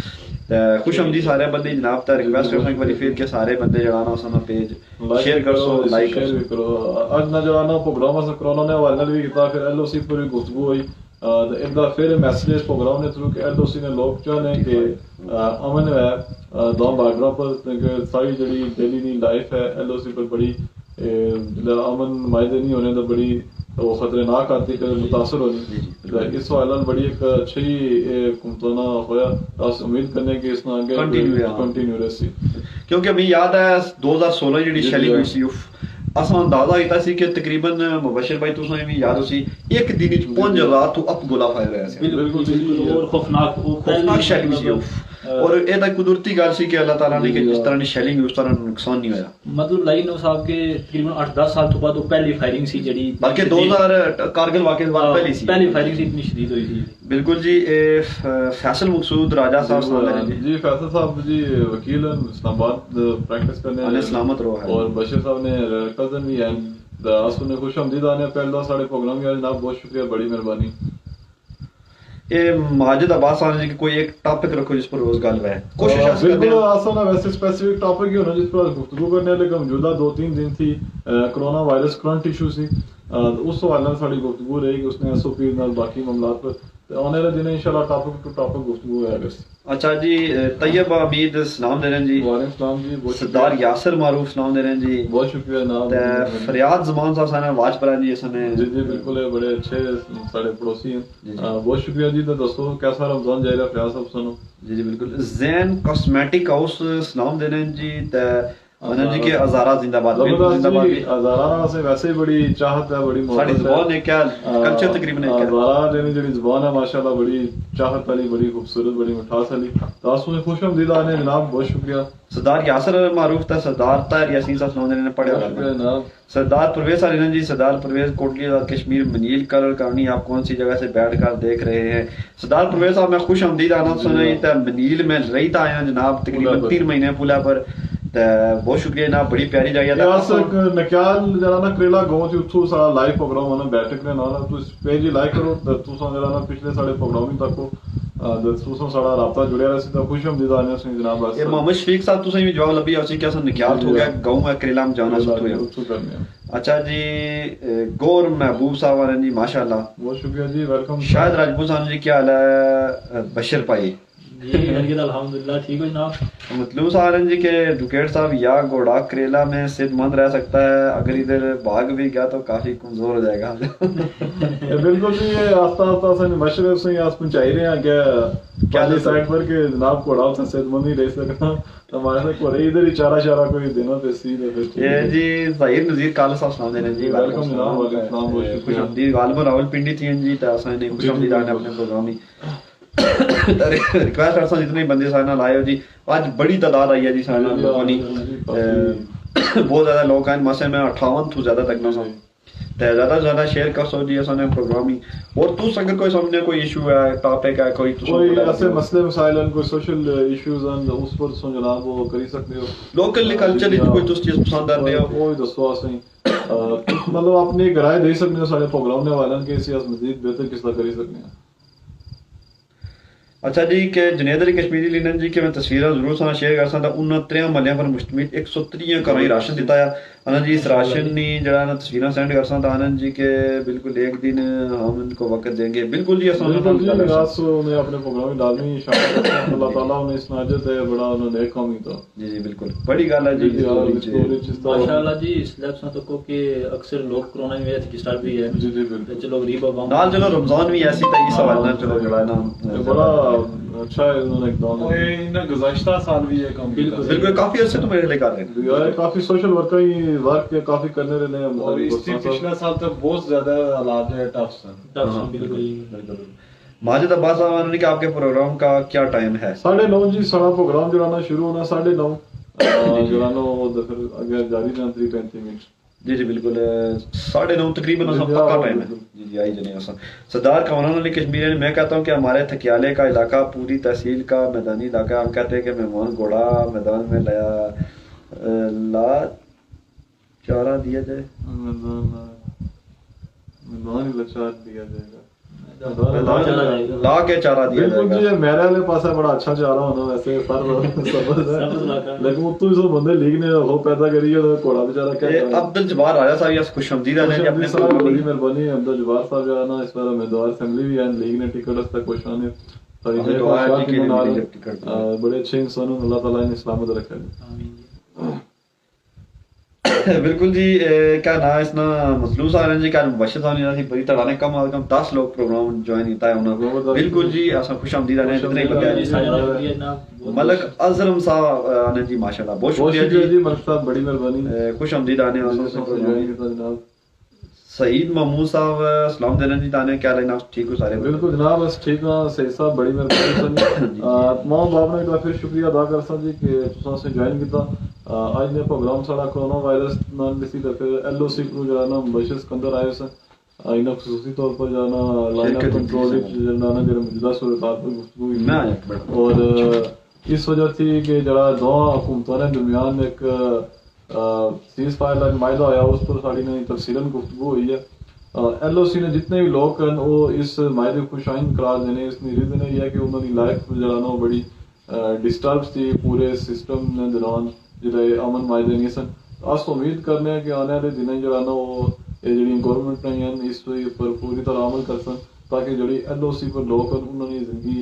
खुश आमदीद सारे बंदे जनाब ता रिक्वेस्ट करना एक बार फिर के सारे बंदे जड़ा ना साना पेज शेयर करो, लाइक करो। आज ना जड़ा ना प्रोग्राम अस कोरोना ने हवाले नाल भी कीता, फिर एलओसी पर गुफ्तगू हुई, एक बार फिर मैसेज प्रोग्राम ने थ्रू के एलओसी ने लोग चाहने कि अमन है दो बॉर्डर पर सारी जड़ी डेली दी लाइफ है एलओसी पर बड़ी अमन मायदे नहीं होने तो बड़ी वो खतरनाक आती है, मुतासर होनी। इस हवाले बड़ी एक अच्छी कुमताना होया, अस उम्मीद करने की इसना आगे कंटिन्यू रही, क्योंकि अभी याद है 2016 जेडी शैलिंग हुई सी असा अंदाजा कीता सी कि तकरीबन मुबशर भाई तुसें भी याद होसी एक दिन विच 5000 तो अप गोला फायर होया सी। बिल्कुल और खौफनाक शैलिंग सी और ये तो कुदरती गल सी कि अल्लाह ताला ने कि जिस तरह की शैलिंग उस तरह नुकसान नहीं होया। मतलब लाइन साहब के तकरीबन 8-10 साल तो बाद वो पहली फायरिंग सी जड़ी, बल्कि 2000 कारगिल वाक़े के बाद पहली फायरिंग सी इतनी शदीद हुई थी। बिल्कुल जी। फैसल मकसूद राजा साहब जी, फैसल साहब जी वकील हैं, इस्लामाबाद प्रैक्टिस करने वाले, सलामत रहो है। और बशीर साहब ने कजन भी हैं, सुने खुश आमदीद आने पहला साढ़े प्रोग्राम यार जनाब, बहुत शुक्रिया, बड़ी मेहरबानी। ये माजिद अब्बास साहब जी कोई एक टॉपिक रखो जिस पर रोज गल है, कोशिश बिल्कुल आसान है, वैसे स्पेसिफिक टॉपिक ही होना जिस पर गुफ्तगू करने लगे। मौजूदा 2-3 दिन थी कोरोना वायरस करंट इशू सी, उस हवाले नाल साडी गुफ्तगू रहेगी, उसने एसओपी नाल बाकी मामलात पर आने वाले दिन इंशाल्लाह टॉपिक टू टॉपिक गुफ्तगू होएगा। अच्छा जी, तैयब अमीद सलाम दे रहे हैं जी। वालेकुम सलाम जी, बहुत सरदार यासिर मारूफ सलाम दे रहे हैं जी। बहुत शुक्रिया जनाब। फरियाद जमान साहब साने आवाज पर जी इसने जी जी बिल्कुल है, बड़े अच्छे साडे पड़ोसी हैं, बहुत शुक्रिया जी। तो दोस्तों कैसा रमजान जा रहा फरियाद साहब सुनो। जी जी बिल्कुल। जैन कॉस्मेटिक हाउस सलाम दे रहे हैं जी। अनंत जी के हजारा जिंदाबाद, जिंदाबाद। हजारा से वैसे ही बड़ी चाहत है, बड़ी मोहब्बत है। जुबान है क्या कल्चर तकरीबन है क्या हजारा देने जड़ी जुबान है माशाल्लाह, बड़ी चाहत वाली, बड़ी खूबसूरत, बड़ी मिठास वाली। तासु में खुश आमदीद आने जनाब, बहुत शुक्रिया। सरदार यासिर मारूफ था, सरदार तार यासीन साहब सलाम ने पढ़ा जनाब। सरदार परवेज सारिन जी, सरदार परवेज कोटली कश्मीर मनील कलर करनी, आप कौन सी जगह से बैठकर देख रहे हैं? सरदार परवेज साहब मैं खुश आमदीद आना सुनाई तो मनील में रही था आया जनाब तकरीबन 3 महीने पुला पर। बहुत शुक्रिया जनाब, बड़ी प्यारी जगह है। यास नक्याल जरा ना करेला गांव से उठो सारा लाइव प्रोग्राम होना बैठक ने ना तो पेज ही लाइक करो, तुसा जरा ना पिछले सारे प्रोग्राम ही तक तुसा सारा राब्ता जुड़िया रहे तो खुश आमदीद आने से जनाब। बस ये मोहम्मद शफीक साहब तुसा भी जवाब लबी आसी क्या नक्याल हो गया गांव है करेला में जाना सुत हो। अच्छा जी, गौर महबूब साहब वाले जी माशाल्लाह, बहुत शुक्रिया जी, वेलकम। शायद राजपूत साहब जी क्या हाल है? बशर भाई जी अल्हम्दुलिल्लाह ठीक हो जनाब। मतलब साहब जी के एडवोकेट साहब या घोड़ा करेला में सेहतमंद रह सकता है, अगर इधर भाग भी गया तो काफी कमजोर हो जाएगा। बिल्कुल जी, ये आस्ता आस्ता से मशरे से आज पहुंचाई रहे हैं क्या साइड पर के जनाब घोड़ा से सेहतमंद ही रह सकता, हमारे से कोई इधर ही चारा चारा कोई देना पे सीधे फिर। ये जी ज़हीर नज़ीर काला साहब सलाम देने जी, वेलकम जनाब। वालेकुम खुश आमदीद। गालिबन रावलपिंडी थी जी, तो असा ने खुश आमदीद आने अपने प्रोग्राम में रिक्वेस्ट करता जितने बंदे सारे नाल आए हो जी, आज बड़ी तादाद आई है जी सारे नाल लोगों की, बहुत ज्यादा लोग हैं, मसे में 58 तो ज्यादा तक ना सा ते ज्यादा ज्यादा शेयर कर सो जी असाने प्रोग्राम ही। और तू अगर कोई सामने कोई इशू है, टॉपिक है, कोई ऐसे मसले मसाइल हैं, कोई सोशल इश्यूज हैं, उस पर सो जनाब वो करी सकते हो। लोकल कल्चर कोई तुस चीज पसंद आ रहे हो वो ही दसो असें मतलब अपनी राय दे सकते हो सारे प्रोग्राम ने वालन के इसी मजीद बेहतर किस तरह करी सकते हैं। अच्छा जी कि जुनेद अली कश्मीरी लिनन जी कि मैं तस्वीरें जरूर साथ शेयर कर सकता उन्होंने 3 महल्लियां पर मुश्तमिल 130 घरों ही राशन दिता है आनंद जी इस राशन ने जरा ना तस्वीरें सेंड कर सकता आनंद जी के बिल्कुल एक दिन हम इनको वक्त देंगे बिल्कुल जी बिल्कुल जी रात उन्हें अपने प्रोग्राम में डालनी इंशाअल्लाह अल्लाह ताला उन्हें इस नाजत है बड़ा उन्होंने एक काम ही था जी बिल्कुल बड़ी गल है जी माशाल्लाह जी इस लफ्ज़ तो को कि अक्सर लोग कोरोना में वेथ की स्टार्ट भी है जी जी बिल्कुल चलो गरीब आवाम नाल चलो रमजान भी ऐसी था इस हवाले नाल चलो जड़ा ना बड़ा अच्छा है इन्होंने एकदम इन्हें गुज़श्ता साल भी ये काम बिल्कुल काफी अर्से तो मेरे लिए कर रहे हैं यार काफी सोशल वर्क काफी करने रहने हैं और इससे पिछला साल तो बहुत ज्यादा हालात जो है टफ सन बिल्कुल माजिद अब्बास साहब ने कि आपके प्रोग्राम का क्या टाइम है 9:30 जी सारा प्रोग्राम जराना शुरू होना 9:30 जराना वो फिर अगर जारी रहना 35 मिनट जी जी बिल्कुल 9:30 तकरीबन सब पक्का टाइम है जी जी आई जने असन सरदार कमरान अली कश्मीरी ने मैं कहता हूँ कि हमारे थकियाले का इलाका पूरी तहसील का मैदानी इलाका हम कहते हैं कि मेहमान घोड़ा मैदान में ला चारा दिया जाए मैदान ही लचार दिया जाएगा ला के चारा दिया बिल्कुल जाएगा जी मेरे वाले पास बड़ा अच्छा चारा होना वैसे पर लेकिन उतो ही सब बंदे लीग ने हो पैदा करी है घोड़ा बेचारा क्या करे अब्दुल जब्बार राजा साहब यस खुशआमदीद है जी अपने साहब बड़ी मेहरबानी है अब्दुल जब्बार साहब जो है ना इस बार उम्मीदवार असेंबली भी है लीग ने टिकट हस्ता कुछ आने बड़े अच्छे इंसान अल्लाह ताला ने इस्लामत रखे बिल्कुल जी क्या ना इसना मसलूम साहब जी क्या मुबशर साहब ने बड़ी तरह ने कम 10 लोग प्रोग्राम ज्वाइन किया है उन्होंने बिल्कुल जी असा खुशआमदीद है जितने बंदे मलक अजरम साहब ने जी माशाल्लाह बहुत शुक्रिया जी मलक साहब बड़ी मेहरबानी खुशआमदीद आने जनाब सईद महमूद साहब सलाम देना जी ताने क्या लेना ठीक हो सारे बिल्कुल जनाब बस ठीक हां सईद साहब बड़ी मेहरबानी तमाम बाप ने एक बार फिर शुक्रिया अदा करसा जी कि तुसां से ज्वाइन कीता आज ने प्रोग्राम साडा कोरोना वायरस नाल दिसी ते फिर एलओसी प्रो जरा ना मुबशर सिकंदर आए सन इन्हें खसूसी तौर पर जाना लाइन ऑफ कंट्रोल जरा ना जरा मौजूदा सूरत पर गुफ्तगू और इस वजह थी कि जरा दो हुकूमतों के दरमियान एक सीज फायर का मायदा होया उस पर साड़ी ने तफसीलन गुफ्तगू हुई है एलओसी ने जितने भी लोग हैं वो इस मायदे को शाइन करार देने इस रीजन है कि उन्होंने लाइफ जरा ना बड़ी डिस्टर्ब थी पूरे सिस्टम के दौरान जो अमन मायदे नहीं सन अस उम्मीद करने हैं कि आने वाले दिन जरा ना वो जी गौरमेंट ने इस पर पूरी तरह अमल कर सन ताकि जी एलओसी पर लोग उन्होंने जिंदगी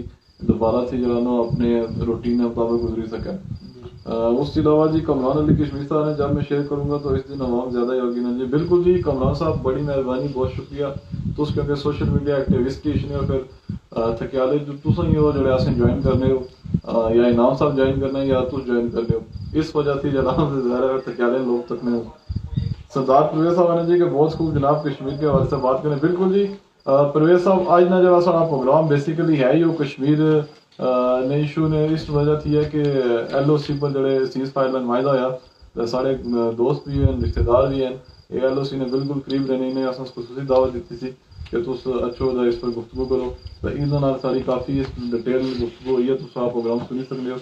दोबारा से जरा ना अपने रूटीन के मुताबिक गुजरी सकें उसके अलावा जी कमरान अली कश्मीर साहब ने जब मैं शेयर करूंगा तो इस दिन आवाम ज्यादा ही होगी ना जी बिल्कुल जी कमरान साहब बड़ी मेहरबानी बहुत शुक्रिया तुस क्योंकि सोशल मीडिया एक्टिविस्ट ने फिर थकियाले जो तुस ही हो जो असें ज्वाइन करने हो या इनाम साहब ज्वाइन करना है या तुस ज्वाइन करने हो इस वजह से जनाब ज़ाहिर थकियाले लोग तक ने सरदार परवेज साहब ने जी के बहुत खूब जनाब कश्मीर के हवाले से बात करें बिल्कुल जी परवेज साहब आज ना जरा सारा प्रोग्राम बेसिकली है ही वो कश्मीर ने इशू ने इस वजह थी है कि एलओसी पर जड़े सीज फायर का मायदा होया साढ़े दोस्त भी हैं रिश्तेदार भी हैं एलओसी ने बिल्कुल करीब रहने इन्हें अस खसूसी दावत दी थी कि तुस अच्छो इस पर गुफ्तगू करो तो इस सारी काफ़ी डिटेल में गुफ्तगू हुई है तुस प्रोग्राम सुनी सकते हो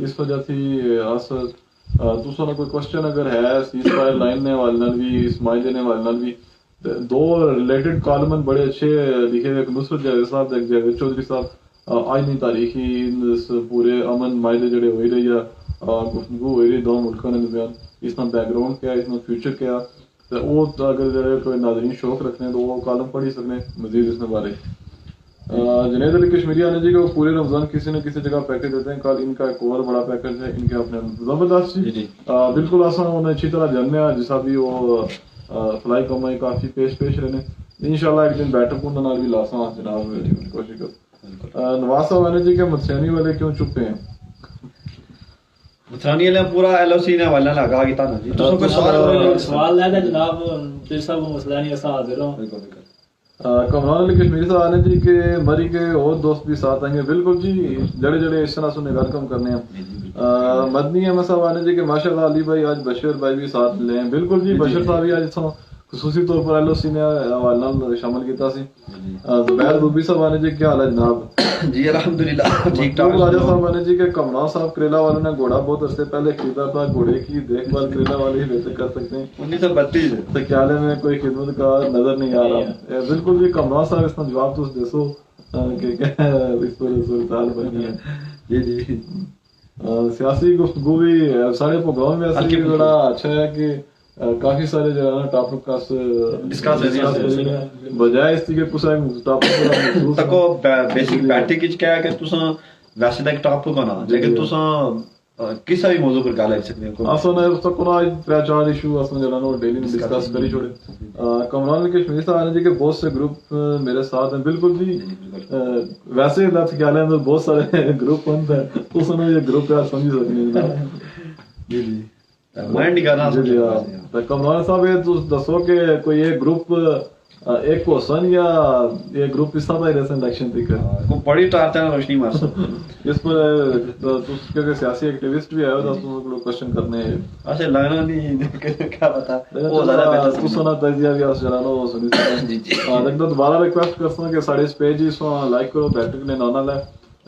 इस वजह थी अस तुसा कोई क्वेश्चन अगर है सीज फायर लाइन ने हवाले भी इस मायदे ने हवाले भी दो रिलेटेड कॉलमन बड़े अच्छे लिखे हुए नुसरत जावेद साहब एक जावेद चौधरी साहब आज नहीं तारीखी इस पूरे अमन मायदे जड़े हो रही है गुफ्तगू हो रही दो मुल्कों के दरमियान इसमें बैकग्राउंड क्या इसमें फ्यूचर क्या तो वो अगर जड़े कोई नाज़रीन शौक रखने तो वो कॉलम पढ़ी सकने मजीद इसमें बारे जुनैद अली कश्मीरी आने जी को पूरे रमजान किसी न किसी जगह पैकेज देते हैं कल इनका एक और बड़ा पैकेज है इनके अपने जबरदस्त जी बिल्कुल आसान उन्हें अच्छी तरह जानने जिसा भी वो फलाई कमाई काफ़ी पेश रहने इंशाल्लाह एक दिन बैठक उन्होंने भी लासा जनाब कोशिश कर नवाज साहब जी के मथानी वाले क्यों चुप हैं मथानी वाले पूरा एलओसी ने हवाला लगा किता ना जी तो कोई सवाल है जनाब फिर सब मसला नहीं ऐसा हाजिर हूं कमरान अली कश्मीरी साहब ने जी के मरी के और दोस्त भी साथ आएंगे बिल्कुल जी जड़े जड़े इस तरह सुने वेलकम करने हैं मदनी अहमद साहब ने जी के माशाल्लाह अली भाई आज बशीर भाई भी साथ ले हैं बिल्कुल जी बशीर साहब भी आज इथों खसूसी तौर पर एलओसी ने हवाले शामिल किया सी जुबैर रूबी साहब ने जी क्या हाल है जनाब जी अल्हम्दुलिल्लाह ठीक ठाक राजा साहब ने जी के कमरान साहब करेला वालों ने घोड़ा बहुत अरसे पहले खरीदा था घोड़े की देखभाल करेला वाले ही बेहतर कर सकते हैं 1932 तो क्या में कोई खिदमत का नजर नहीं आ रहा बिल्कुल जी कमरान साहब इसका जवाब तुम दसो कि इस पर सुल्तान बनी है। जी जी सियासी गुफ्तगू भी साढ़े प्रोग्राम में ऐसे बड़ा अच्छा है कि काफी सारे जो है ना टॉपिक का डिस्कस बजाय इसकी कि कुछ टॉपिक तको बेसिक बैठक किच क्या है कि तुसा वैसे तक टॉपिक होना लेकिन तुसा किसी भी मौजू पर गल कर सकते हो असन है उसका कोना त्रै-चार इशू असन जो है ना डेली डिस्कस करी छोड़े। कमरान कश्मीर साहब ने जी के बहुत से ग्रुप मेरे साथ हैं बिल्कुल जी। वैसे लत क्या है अंदर बहुत सारे ग्रुप हैं उसने ये ग्रुप यार समझ सकते हैं जी जी माइंड करना तो कमरान साहब ये दसो कि कोई एक ग्रुप एक क्वेश्चन या ये ग्रुप इस तरह इलेक्शन इलेक्शन तक को बड़ी टारचना रोशनी मार इस पर क्योंकि सियासी एक्टिविस्ट भी आए दस लोग क्वेश्चन करने हैं अच्छा लगना नहीं क्या पता वो ज्यादा बेहतर कुछ सुना तजिया भी आस जरा नो सुनी जी जी लेकिन दोबारा रिक्वेस्ट करता हूं कि साढ़े इस पेज इस लाइक करो बैठक ने नाना ले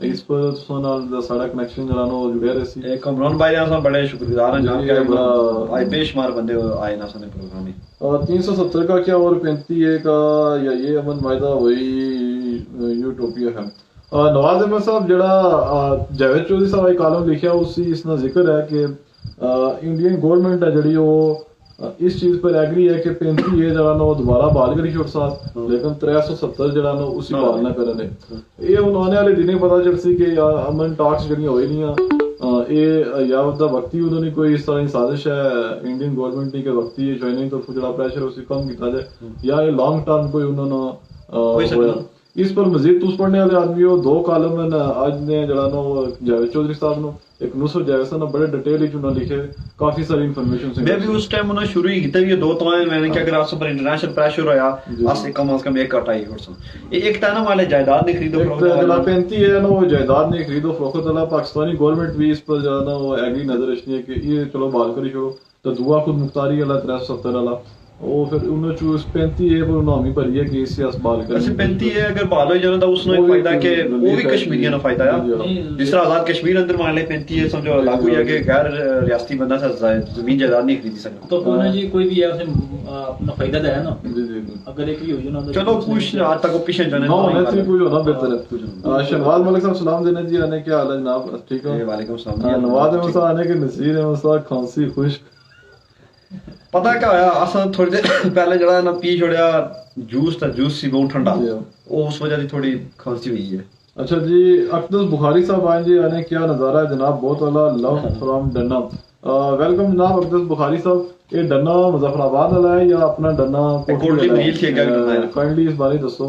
इस पर सोना सारा कनेक्शन जरा नो जुड़े रहसी एक कमरान भाई हम बड़े शुक्रगुजार हैं जहां के आई बेशुमार बंदे आए ना सने प्रोग्राम में। और 370 का क्या और 35 का या ये अमन वायदा वही यूटोपिया है। नवाज अहमद साहब जड़ा जावेद चौधरी साहब एक कॉलम लिखा उसी इसना जिक्र है कि इंडियन गवर्नमेंट है जड़ी वो इस चीज पर एग्री है कि 35 ये जड़ा वो दोबारा बहाल करी छोड़ साथ लेकिन 370 जड़ा उसी बहाल ना करने ये उन्होंने वाले दिन पता चल सी कि अमन टॉक्स जड़ी होई नहीं ये या उसका वक्ती उन्होंने कोई इस तरह की साजिश है इंडियन गवर्नमेंट की वक्ती ज्वाइनिंग तो जड़ा प्रेशर उसी कम किया जाए या ये लॉन्ग टर्म कोई उन्होंने इस पर मजीद तुस पढ़ने वाले आदमी हो दो कॉलम आज ने जड़ा नो जावेद चौधरी साहब नो एक नुसरत जावेद साहब ने बड़े डिटेल ही उन्होंने लिखे काफी सारी इंफॉर्मेशन से मैं भी उस टाइम उन्होंने शुरू ही किया ये दो तो मैंने क्या करा पर इंटरनेशनल प्रेशर होया आज कम से कम एक कटाई और एक ताना वाले जायदाद ने खरीदो जला 35 है ना वो जायदाद ने खरीदो फरोख्त वाला पाकिस्तानी गवर्नमेंट भी इस पर जो है ना वो एग्री नजर रखनी है कि ये चलो बहाल करी छोड़ो तो दुआ खुद मुख्तारी वाला 370 वाला वो फिर उन्होंने चूज 35 है पर उन्होंने भरी है कि इसे बहाल कर अच्छा 35 है अगर बहाल हो जाए तो उसने एक फायदा के वो भी कश्मीरियों ने फायदा है जिस तरह आजाद कश्मीर अंदर मान ले 35 है समझो लागू है कि गैर रियासती बंदा सा जमीन जायदाद नहीं खरीद सकता तो कोना जी कोई भी है उसे अपना फायदा है ना जी जी अगर एक ही हो जाए ना चलो कुछ आज तक पीछे जाने ना होने से कुछ होना बेहतर है। शहबाज मलिक साहब सलाम देने जी आने क्या हाल है जनाब ठीक है वालेकुम सलाम नवाज अहमद साहब आने के नसीर अहमद साहब खांसी खुश्क पता क्या होया असन थोड़ी देर पहले जड़ा ना पी छोड़या जूस सी बहुत ठंडा वो उस वजह से थोड़ी खांसी हुई है। अच्छा जी अकदस बुखारी साहब आए जी आने क्या नजारा है जनाब बहुत वाला लव फ्रॉम डन्ना वेलकम जनाब अकदस बुखारी साहब ये डन्ना मुजफ्फराबाद वाला है या अपना डन्ना कोटली मनील के क्या काइंडली इस बारे दसो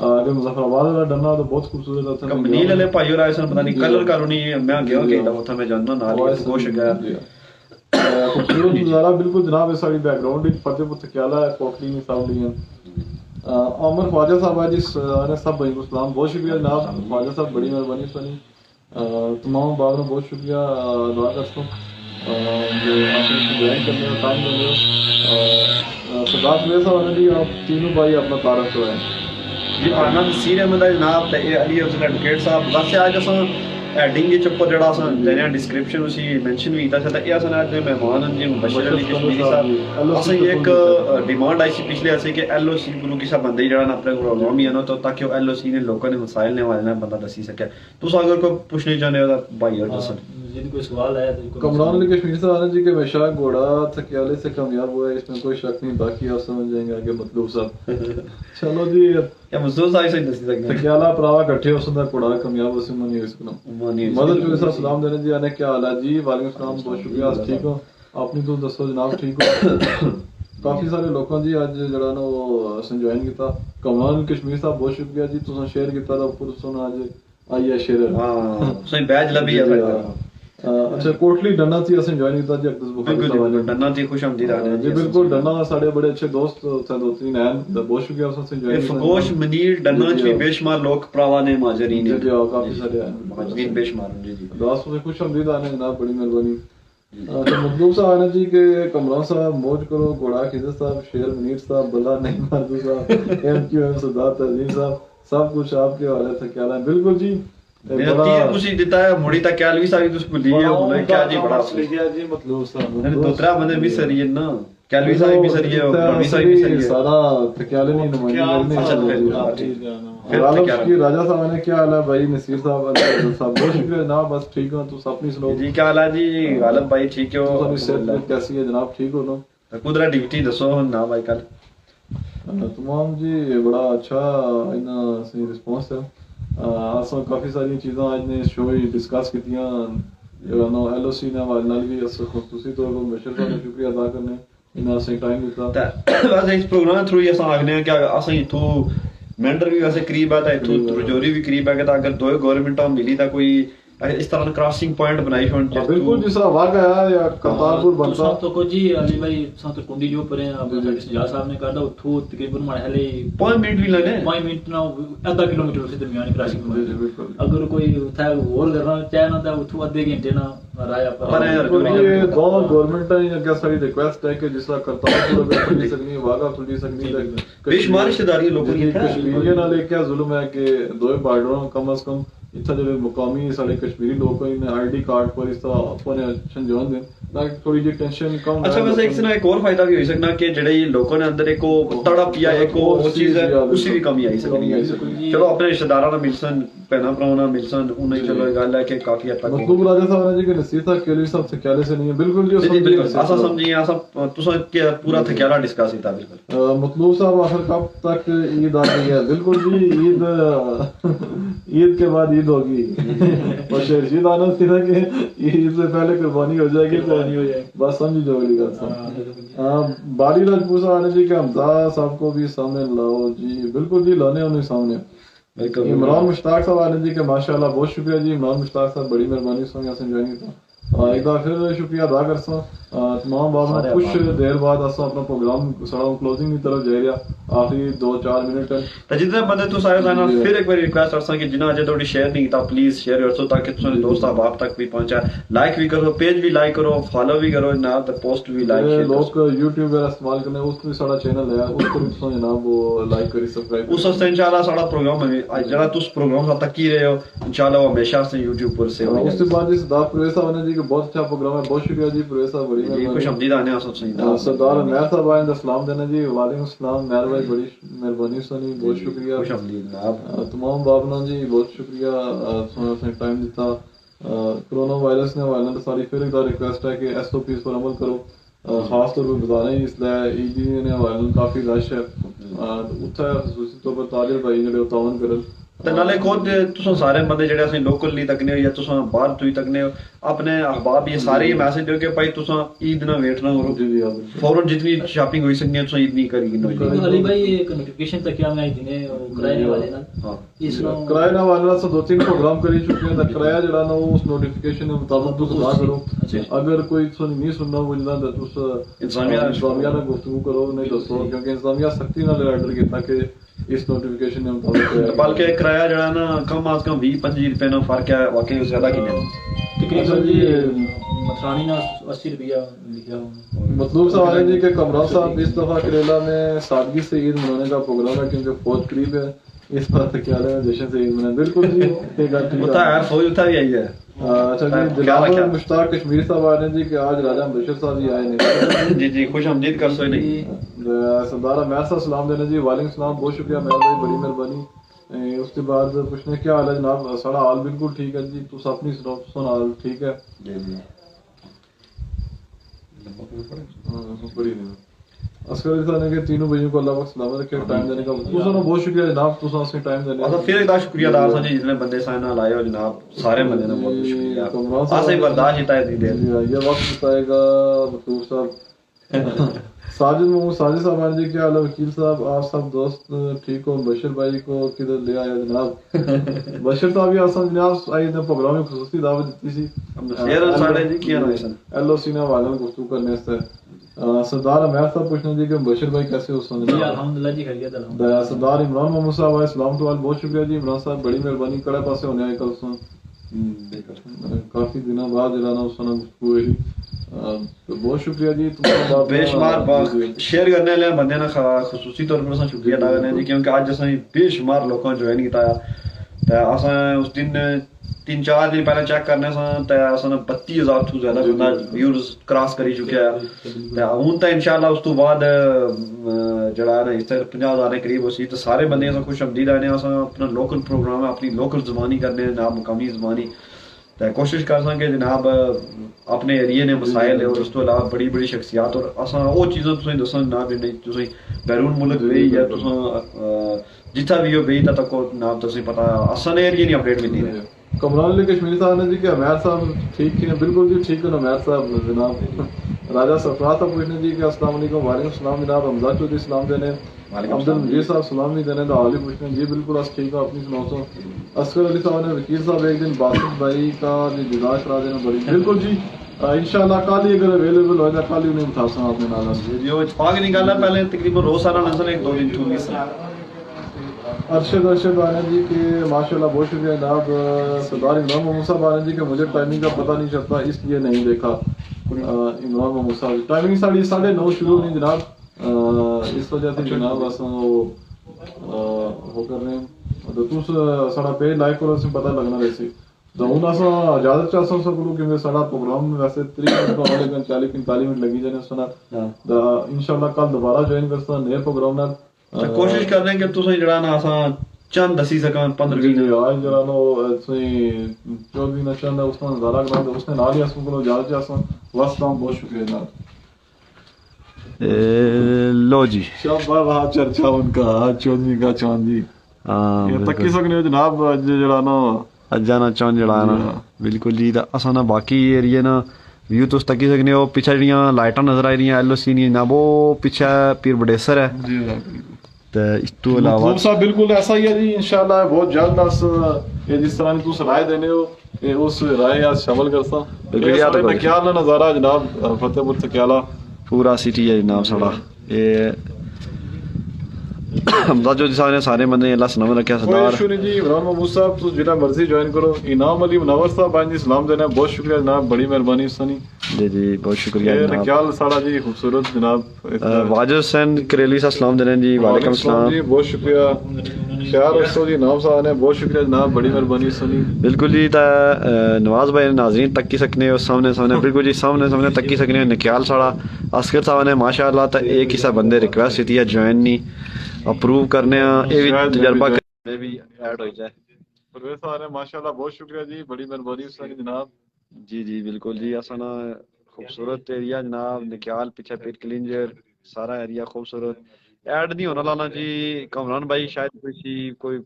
अगर मुजफ्फराबाद वाला डन्ना तो बहुत खूबसूरत है मनील वाले भाई और ऐसा पता नहीं कलर कॉलोनी मैं गया गया था मैं जानना नाल कोश गया खूबसूरत नजारा बिल्कुल जनाब ये सारी बैकग्राउंड एक फतेहपुर तकियाला है कोटली में साउंडी है। अमर ख्वाजा साहब आज इस ने सब भाई को सलाम बहुत शुक्रिया जनाब ख्वाजा साहब बड़ी मेहरबानी सुनी तमाम बाग में बहुत शुक्रिया दुआ करता हूँ जो आपने ज्वाइन करने का टाइम दे रहे हो। सरदार मेरे साहब ने भी आप तीनों भाई अपना तारफ करवाएं जी पाना नसीर अहमद जनाब ते अली अफजल एडवोकेट साहब वैसे आज असां एडिंग के चप्पो जड़ा असां देने डिस्क्रिप्शन उसी मेंशन भी कीता था ये असां आज मेहमान हैं जी मुबशर अली कश्मीरी साहब असां एक डिमांड आई सी पिछले ऐसे कि एलओसी गुरु किसा बंदे जड़ा ना अपने प्रोग्राम ही है ना तो ताकि एलओसी ने लोगों ने मसाइल ने वाले ना बंदा दसी सके तो अगर कोई पूछने चाहने हो भाई और दसन यदि कोई सवाल है तो कमरान अली कश्मीरी साहब जी के हमेशा घोड़ा थकियाले से कामयाब हुआ है इसमें कोई शक नहीं बाकी आप समझ जाएंगे आगे मतलब साहब चलो जी या मजदूर साहब से दसी सकते थकियाला भरावा इकट्ठे हो सुंदर घोड़ा कामयाब उसी मनी इसको मदद जो सर सलाम देने जी आने क्या हाल है जी वालेकुम सलाम बहुत शुक्रिया ठीक हो आपने तो दसो जनाब ठीक हो काफी सारे लोगों जी आज जड़ा ना वो ज्वाइन किया कमरान अली कश्मीरी साहब बहुत शुक्रिया जी तुसा शेयर किया था ऊपर सुना आज आई है शेयर हां सही बैज लभी है अच्छा कोटली डन्ना थी असं ज्वाइन किया जी अकदस बुखारी साहब डन्ना थी खुशामदीद आने जी बिल्कुल डन्ना साडे बड़े अच्छे दोस्त थे दो तीन हैं बहुत शुक्रिया उससे ज्वाइन फगोश मनीर डन्ना च भी बेशुमार लोग प्रवाने माजरीन जी काफी सारे हैं माजरीन बेशुमार जी जी दोस्त से खुशामदीद आने जनाब बड़ी मेहरबानी। अच्छा मखदूम साहब आने जी के कमरान साहब मौज करो घोड़ा खिजर साहब शेर मनीर साहब बल्ला नहीं मारदू साहब एमक्यूएम सरदार तजीन साहब सब कुछ आपके हवाले से क्या है बिल्कुल जी तीर कुछ देता है मोड़ी तक क्या भी सारी तुझको ली है बोले क्या जी बड़ा जी मतलब साहब अरे दूसरा बंदे भी सही है ना कैलवी साहब भी सही है रवि साहब भी सही है सारा तकियाले नहीं नुमाइंदगी अच्छा फिर आलम क्या की राजा साहब ने क्या हाल है भाई नसीर साहब साहब बहुत शुक्रिया जनाब बस ठीक हो तुम अपनी सुनो जी क्या हाल है जी गालिब भाई ठीक हो तुम्हारी सेहत कैसी है जनाब ठीक हो ना कुदरा ड्यूटी दसो ना भाई कल तमाम जी बड़ा अच्छा इना सही रिस्पांस है असां काफी सारी चीज़ां आज ने शो डिस्कस कीतियां जरानो एलओसी ने हमारे नाल भी अस खुसूसी तौर पर बशर साहब का शुक्रिया अदा करने इना से टाइम दिता वैसे इस प्रोग्राम थ्रू असां आखने कि असां इथों मेंढर भी वैसे करीब है तो इथों रजौरी भी करीब है कि अगर दो गवर्नमेंटां मिली ता कोई इस तरह क्रॉसिंग पॉइंट बनाई होन बिल्कुल जिस तरह वाक़ है या करतारपुर बनता तो को जी अली भाई साथ कुंडी जो परे सजा साहब ने काटा उठो तकरीबन मारे हले 5 मिनट भी लगे 5 मिनट ना आधा किलोमीटर से दरमियान क्रॉसिंग जी बिल्कुल अगर कोई था और करना चाहे ना तो उठो आधे घंटे ना राया पर ये दो गवर्नमेंट है क्या सारी रिक्वेस्ट है कि जिस तरह करतारपुर अगर खुली सकनी वाघा खुली सकनी बेशुमार रिश्तेदारी लोगों की कश्मीरियों नाल क्या जुल्म है कि दो बार्डरों कम अज कम इतना जो मुकामी सारे कश्मीरी लोग को इन्हें आईडी कार्ड पर इस तरह अपने संजोन दें ताकि थोड़ी जी टेंशन कम अच्छा वैसे एक से एक और फायदा भी हो सकना कि जेड़े ये लोगों ने अंदर एक तड़प या एक वो चीज है उसी भी कमी आई सकनी चलो अपने रिश्तेदारां ना मिलसन भैना भरावां ना मिलसन उन्हें चलो गल है कि काफी हद तक मतलब राजा साहब ने जी कि नसीर साहब केली साहब से क्याले से नहीं है बिल्कुल जो जी बिल्कुल ऐसा समझिए ऐसा तुसा के पूरा थक्याला डिस्कस कीता बिल्कुल मतलूब साहब आखिर कब तक ईद आ गई है बिल्कुल जी ईद के बाद ईद होगी और शेरशीद आनंद थी ना कि ईद से पहले कुर्बानी हो जाएगी बस समझी जो अगली बात बारी राजपूत साहब ने जी के हमजा साहब को भी सामने लाओ जी बिल्कुल जी लाने उन्हें सामने इमरान मुश्ताक साहब ने जी के माशाल्लाह बहुत शुक्रिया जी इमरान मुश्ताक साहब बड़ी मेहरबानी से यहाँ से ज्वाइन किया एक बार फिर शुक्रिया अदा करसा तमाम बाबा कुछ देर बाद अस अपना प्रोग्राम सारा क्लोजिंग की तरफ जा रहा आखिरी 2-4 मिनट तो जितने बंदे तो सारे साना फिर एक बार रिक्वेस्ट करसा कि जिन्ना अजे थोड़ी शेयर नहीं कीता प्लीज शेयर करो ताकि तुम दोस्त अहबाब तक भी पहुंचा लाइक भी करो पेज भी लाइक करो फॉलो भी करो ना तो पोस्ट भी लाइक लोग YouTube वगैरह इस्तेमाल करने उसको भी सारा चैनल है उसको भी तुम जनाब वो लाइक करी सब्सक्राइब उस वास्ते इंशाल्लाह सारा प्रोग्राम है आज जरा तुस प्रोग्राम सा तक ही रहे हो इंशाल्लाह वो हमेशा से YouTube पर से उसके बाद जी सरदार परवेज साहब ने जी के बहुत अच्छा प्रोग्राम है बहुत शुक्रिया जी परवेज साहब बड़ी मेहरबानी खुशआमदीद आने आप सबसे सरदार मेहर साहब आए सलाम देना जी वालेकुम सलाम मेहर भाई बड़ी मेहरबानी सनी बहुत शुक्रिया खुशआमदीद आप तमाम बाबना जी बहुत शुक्रिया तुमने टाइम दिता कोरोना वायरस ने हवाले सारी फिर एक बार रिक्वेस्ट है कि एसओपीज पर अमल करो खास तौर पर बता रहे हैं इसलिए ईदी ने हवाले काफी रश है उत्थे खासूसी तौर पर तालिब भाई जेडे तावन करन ते नाले खुद तुसां सारे बंदे जेडे असें लोकल नहीं तकने हो या तुसां बाहर तुई तकने हो अपने अहबाब ये सारे मैसेज दो कि भाई तुसां ईद ना वेट ना करो जी जी फौरन जितनी शॉपिंग होई सकनी है तुसां ईद नहीं करी नो अली भाई एक नोटिफिकेशन तक क्या मैं दिने किराए वाले ना हां इसनो किराए वाले से 2-3 प्रोग्राम करी चुके हैं किराया जड़ा ना उस नोटिफिकेशन के मुताबिक तुम अदा करो अगर कोई तुम नहीं सुनना बोलना तो तुस इंतजामिया ना गुफ्तगू करो नहीं दसो क्योंकि इंतजामिया सख्ती नाल ऑर्डर किया कि इस नोटिफिकेशन के मुताबिक बल्कि किराया जड़ा ना कम आज कम 20-25 रुपए ना फर्क है वाकई ज्यादा की नहीं तकरीबन जी मथरानी ना 80 रुपया लिखा मतलूब साहब है जी के कमरान साहब इस दफा करेला में सादगी से ईद मनाने का प्रोग्राम है क्योंकि फौज करीब है इस बार तक क्या है जश्न से ईद मनाए बिल्कुल जी ये बात ठीक उता यार फौज उता भी आई है अच्छा जी दिलावर मुश्ताक कश्मीरी साहब आए जी कि आज राजा बशर साहब जी आए नहीं जी जी खुशआमदीद कर सो नहीं सरदार मेहर साहब सलाम देने जी वालेकुम सलाम बहुत शुक्रिया मेहर भाई बड़ी मेहरबानी उसके बाद पूछने क्या हाल है जनाब सारा हाल बिल्कुल ठीक है जी तुस अपनी सुनो हाल ठीक है जी जी बड़ी अस्कर साहब ने के तीनों भाइयों को अल्लाह पाक सलामत रखे टाइम देने का तुसा बहुत शुक्रिया जनाब तुसा उसने टाइम देने अच्छा फिर एक बार शुक्रिया अदा करना जी जितने बंदे साइन लाए हो जनाब सारे बंदे ने बहुत शुक्रिया आसे बर्दाश्त ही ताए दी दे ये वक्त बताएगा मतलूब साहब साजिद साहब जी क्या हाल है वकील साहब आप सब दोस्त ठीक हो बशर भाई को किधर ले आया जनाब बशर साहब भी आसान जनाब आई ने प्रोग्राम में खुसूसी दावत दी थी शेर साडे जी किया ना सन एलओसी ने वाले को गुफ्तगू करने से सरदार मेहर साहब पूछने जी कि बशर भाई कैसे हो सुन जी अल्हम्दुलिल्लाह जी खैरियत है सरदार इमरान मोहम्मद साहब आए सलाम तो बहुत शुक्रिया जी इमरान साहब बड़ी मेहरबानी कड़े पासे होने आए कल सुन काफी दिनों बाद जरा ना उसने गुफ्तगू हुई तो बहुत शुक्रिया जी तुम्हारा बेशुमार शेयर करने वाले बंदे ना खुसूसी तौर पर शुक्रिया अदा करने जी क्योंकि आज असें बेशुमार लोगों ज्वाइन किया ते असें उस दिन 3-4 दिन पहले चेक करने ते असन 32,000 तो ज्यादा बंदा व्यूज क्रॉस करी चुका है ते हुन ते इंशाल्लाह उस तो बाद जड़ा है इस 50,000 के करीब उसी तो सारे बंदे अस खुश आमदीद आने अस अपना लोकल प्रोग्राम अपनी लोकल ज़बानी करने ना मुकामी ज़बानी ते कोशिश कर सके जनाब अपने एरिया ने मसाइल है और उस तो अलावा बड़ी बड़ी शख्सियात और अस वो चीज़ां तुसें दसन ना भी नहीं तुसें बैरून मुल्क गई या तुसें जिथा भी हो गई तक को नाम तुसें पता असन एरिया नहीं अपडेट मिलती है कमरान अली कश्मीरी साहब ने जी कि उमैर साहब ठीक है बिल्कुल जी ठीक है उमैर साहब जनाब राजा सरफराज साहब पूछने जी कि अस्सलाम वालेकुम वालेकुम सलाम जनाब हमजा चौधरी सलाम देने अब्दुल मजीद साहब सलाम भी देने तो आली पूछने जी बिल्कुल अस ठीक है अपनी सुनाओ तो असगर अली साहब ने वकील साहब एक दिन बासित भाई का जुदा करा देना बड़ी बिल्कुल जी इंशाल्लाह कल ही अगर अवेलेबल हो जाए कल ही उन्हें बता सकता अपने नाल जो पाक निकाला पहले तकरीबन रोज सारा नजर 1-2 दिन छूट गई अरशद आने जी के माशाल्लाह बहुत शुक्रिया जनाब सरदार इमरान मोहम्मद साहब आने जी के मुझे टाइमिंग का पता नहीं चलता इसलिए नहीं देखा इमरान मोहम्मद साहब टाइमिंग साड़ी 9:30 शुरू नहीं जनाब इस वजह से जनाब अस वो कर रहे हैं तो तुस साड़ा पेज लाइक करो से पता लगना वैसे तो हूँ अस इजाजत चाह सकूँ क्योंकि साड़ा प्रोग्राम वैसे 30 मिनट वाले 40-45 मिनट लगी जाने सुना इंशाल्लाह कल दोबारा ज्वाइन करता नए प्रोग्राम नाल कोशिश कर रहे हैं कि तुसें जड़ा ना असा चंद दसी सकन 15-20 जी आज जरा नो चौधरी ना चंद उसका नजारा करा उसने नाल ही असम को इजाजत चाहता वास्ता बहुत शुक्रिया जनाब लो जी शाबाश वहाँ चर्चा उनका चौधरी का चांदी ये तक की सकने हो जनाब आज जरा नो अज्जा ना चौंद जड़ा ना बिल्कुल जी असा ना बाकी एरिया ना व्यू तुस तकी सकने हो पीछे जड़ियां लाइटां नजर आई रही एलओसी नहीं ना वो पीछे पीर बडेसर है जी ते इस तो अलावा साहब बिल्कुल ऐसा ही है जी इंशाल्लाह बहुत जल्द अस ये जिस तरह तुस राय देने हो ये उस राय अस शामिल करसा बिल्कुल याद मैं क्या ना नजारा जनाब फतेहपुर से क्या पूरा सिटी है जनाब साड़ा ये हमजा जो सारे सारे बंदे अल्लाह सलाम रखे सरदार शुक्रिया जी इमरान महमूद साहब तो जितना मर्जी ज्वाइन करो इनाम अली मुनव्वर साहब आज जी सलाम देना बहुत शुक्रिया जनाब बड़ी मेहरबानी सनी जी जी बहुत शुक्रिया जनाब क्या साड़ा जी खूबसूरत जनाब वाजिद हुसैन करेली साहब सलाम देने जी वालेकुम सलाम जी बहुत शुक्रिया ख्याल रखो जी नाम साहब ने बहुत शुक्रिया जनाब बड़ी मेहरबानी सनी बिल्कुल जी नवाज भाई नाजरीन तक की सकने हो सामने सामने बिल्कुल जी सामने तक की सकने हो निकाल साड़ा अस्कर साहब ने माशाअल्लाह तो एक ही सा बंदे रिक्वेस्ट की है ज्वाइन नहीं अप्रूव करने ये भी तजर्बा करने भी ऐड हो जाए परवेज साहब ने माशाल्लाह बहुत शुक्रिया जी बड़ी मेहरबानी सनी जनाब जी जी बिल्कुल जी असा ना खूबसूरत एरिया जनाब निकाल पीछे पीर क्लिंजर सारा एरिया खूबसूरत ऐड नहीं होना लाना जी कमरान भाई शायद कोई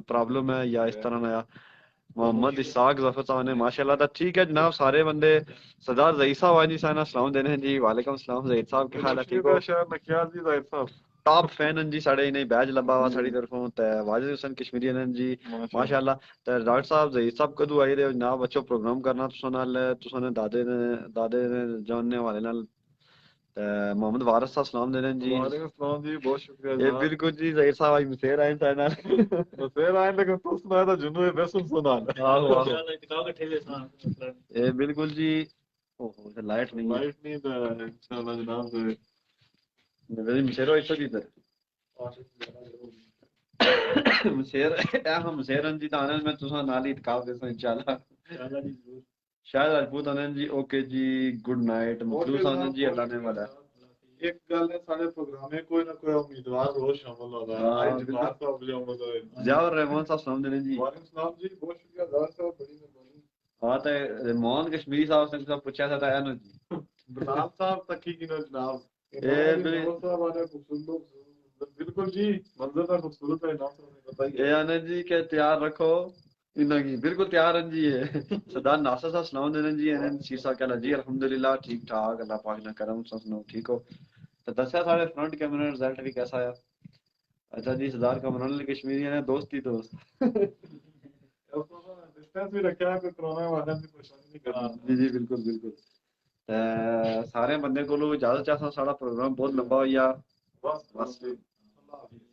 प्रॉब्लम है या इस तरह ना मोहम्मद इसाक जफर साहब ने माशाल्लाह था ठीक है जनाब सारे बंदे सरदार ज़हीर साहब वाजी साहब सलाम देने हैं जी वालेकुम सलाम ज़हीर साहब के हाल है ठीक हो शायद नकियाल जी ज़हीर साहब टॉप फैन हैं जी साढ़े इन्हें बैज लबा हुआ साड़ी तरफों ते वाजिद हुसैन कश्मीरी हैं जी माशाल्लाह ते डॉक्टर साहब ज़हीर साहब कदू आई रहे जनाब अच्छो प्रोग्राम करना तुसने दादे ने जानने वाले नाल मोहम्मद वारिस साहब सलाम देने जी वालेकुम सलाम जी बहुत शुक्रिया ये बिल्कुल जी ज़हीर साहब आज मसेर आए सारे नाल मसेर आए लेकिन तू सुनाया था जुनू है बेसुन सुना ये बिल्कुल जी ओहो लाइट नहीं तो इंशाल्लाह जनाब मेरे मसेरो इस की इधर मसेर हम मसेरन जी ताने में तुसा नाल ही टकाव दे इंशाल्लाह शायद राजपूत आनंद जी ओके जी गुड नाइट मखलूस आनंद जी अल्लाह ने वाला एक गल है सारे प्रोग्राम में कोई ना कोई उम्मीदवार रोज शामिल होगा आज जमात का ज़ियाउर रहमान साहब सलाम देने जी वालेकुम सलाम जी बहुत शुक्रिया ज़ाहिर साहब बड़ी मेहरबानी हां ते मोहन कश्मीरी साहब से पूछा था ना जी बनाम साहब तकी की ना जनाब साहब आने खूबसूरत बिल्कुल जी मंजर का खूबसूरत है नाम साहब ने बताइए ये आनंद जी के तैयार रखो इनकी बिल्कुल तैयार हैं जी है सरदार नासर साहब सलाम देने जी आनंद शीर साहब कहला जी अल्हम्दुलिल्लाह ठीक ठाक अल्लाह पाक ने करम सुनो ठीक हो तो दस्या सारे फ्रंट कैमरा रिजल्ट भी कैसा आया अच्छा जी सरदार कमरान अली कश्मीरी ने दोस्त ही दोस्त डिस्टेंस भी रखा है कोई कोरोना वायरस की परेशानी नहीं करना जी बिल्कुल बिल्कुल सारे बंदे को इजाजत चाहता साड़ा प्रोग्राम बहुत लंबा हो गया बस अल्लाह हाफिज़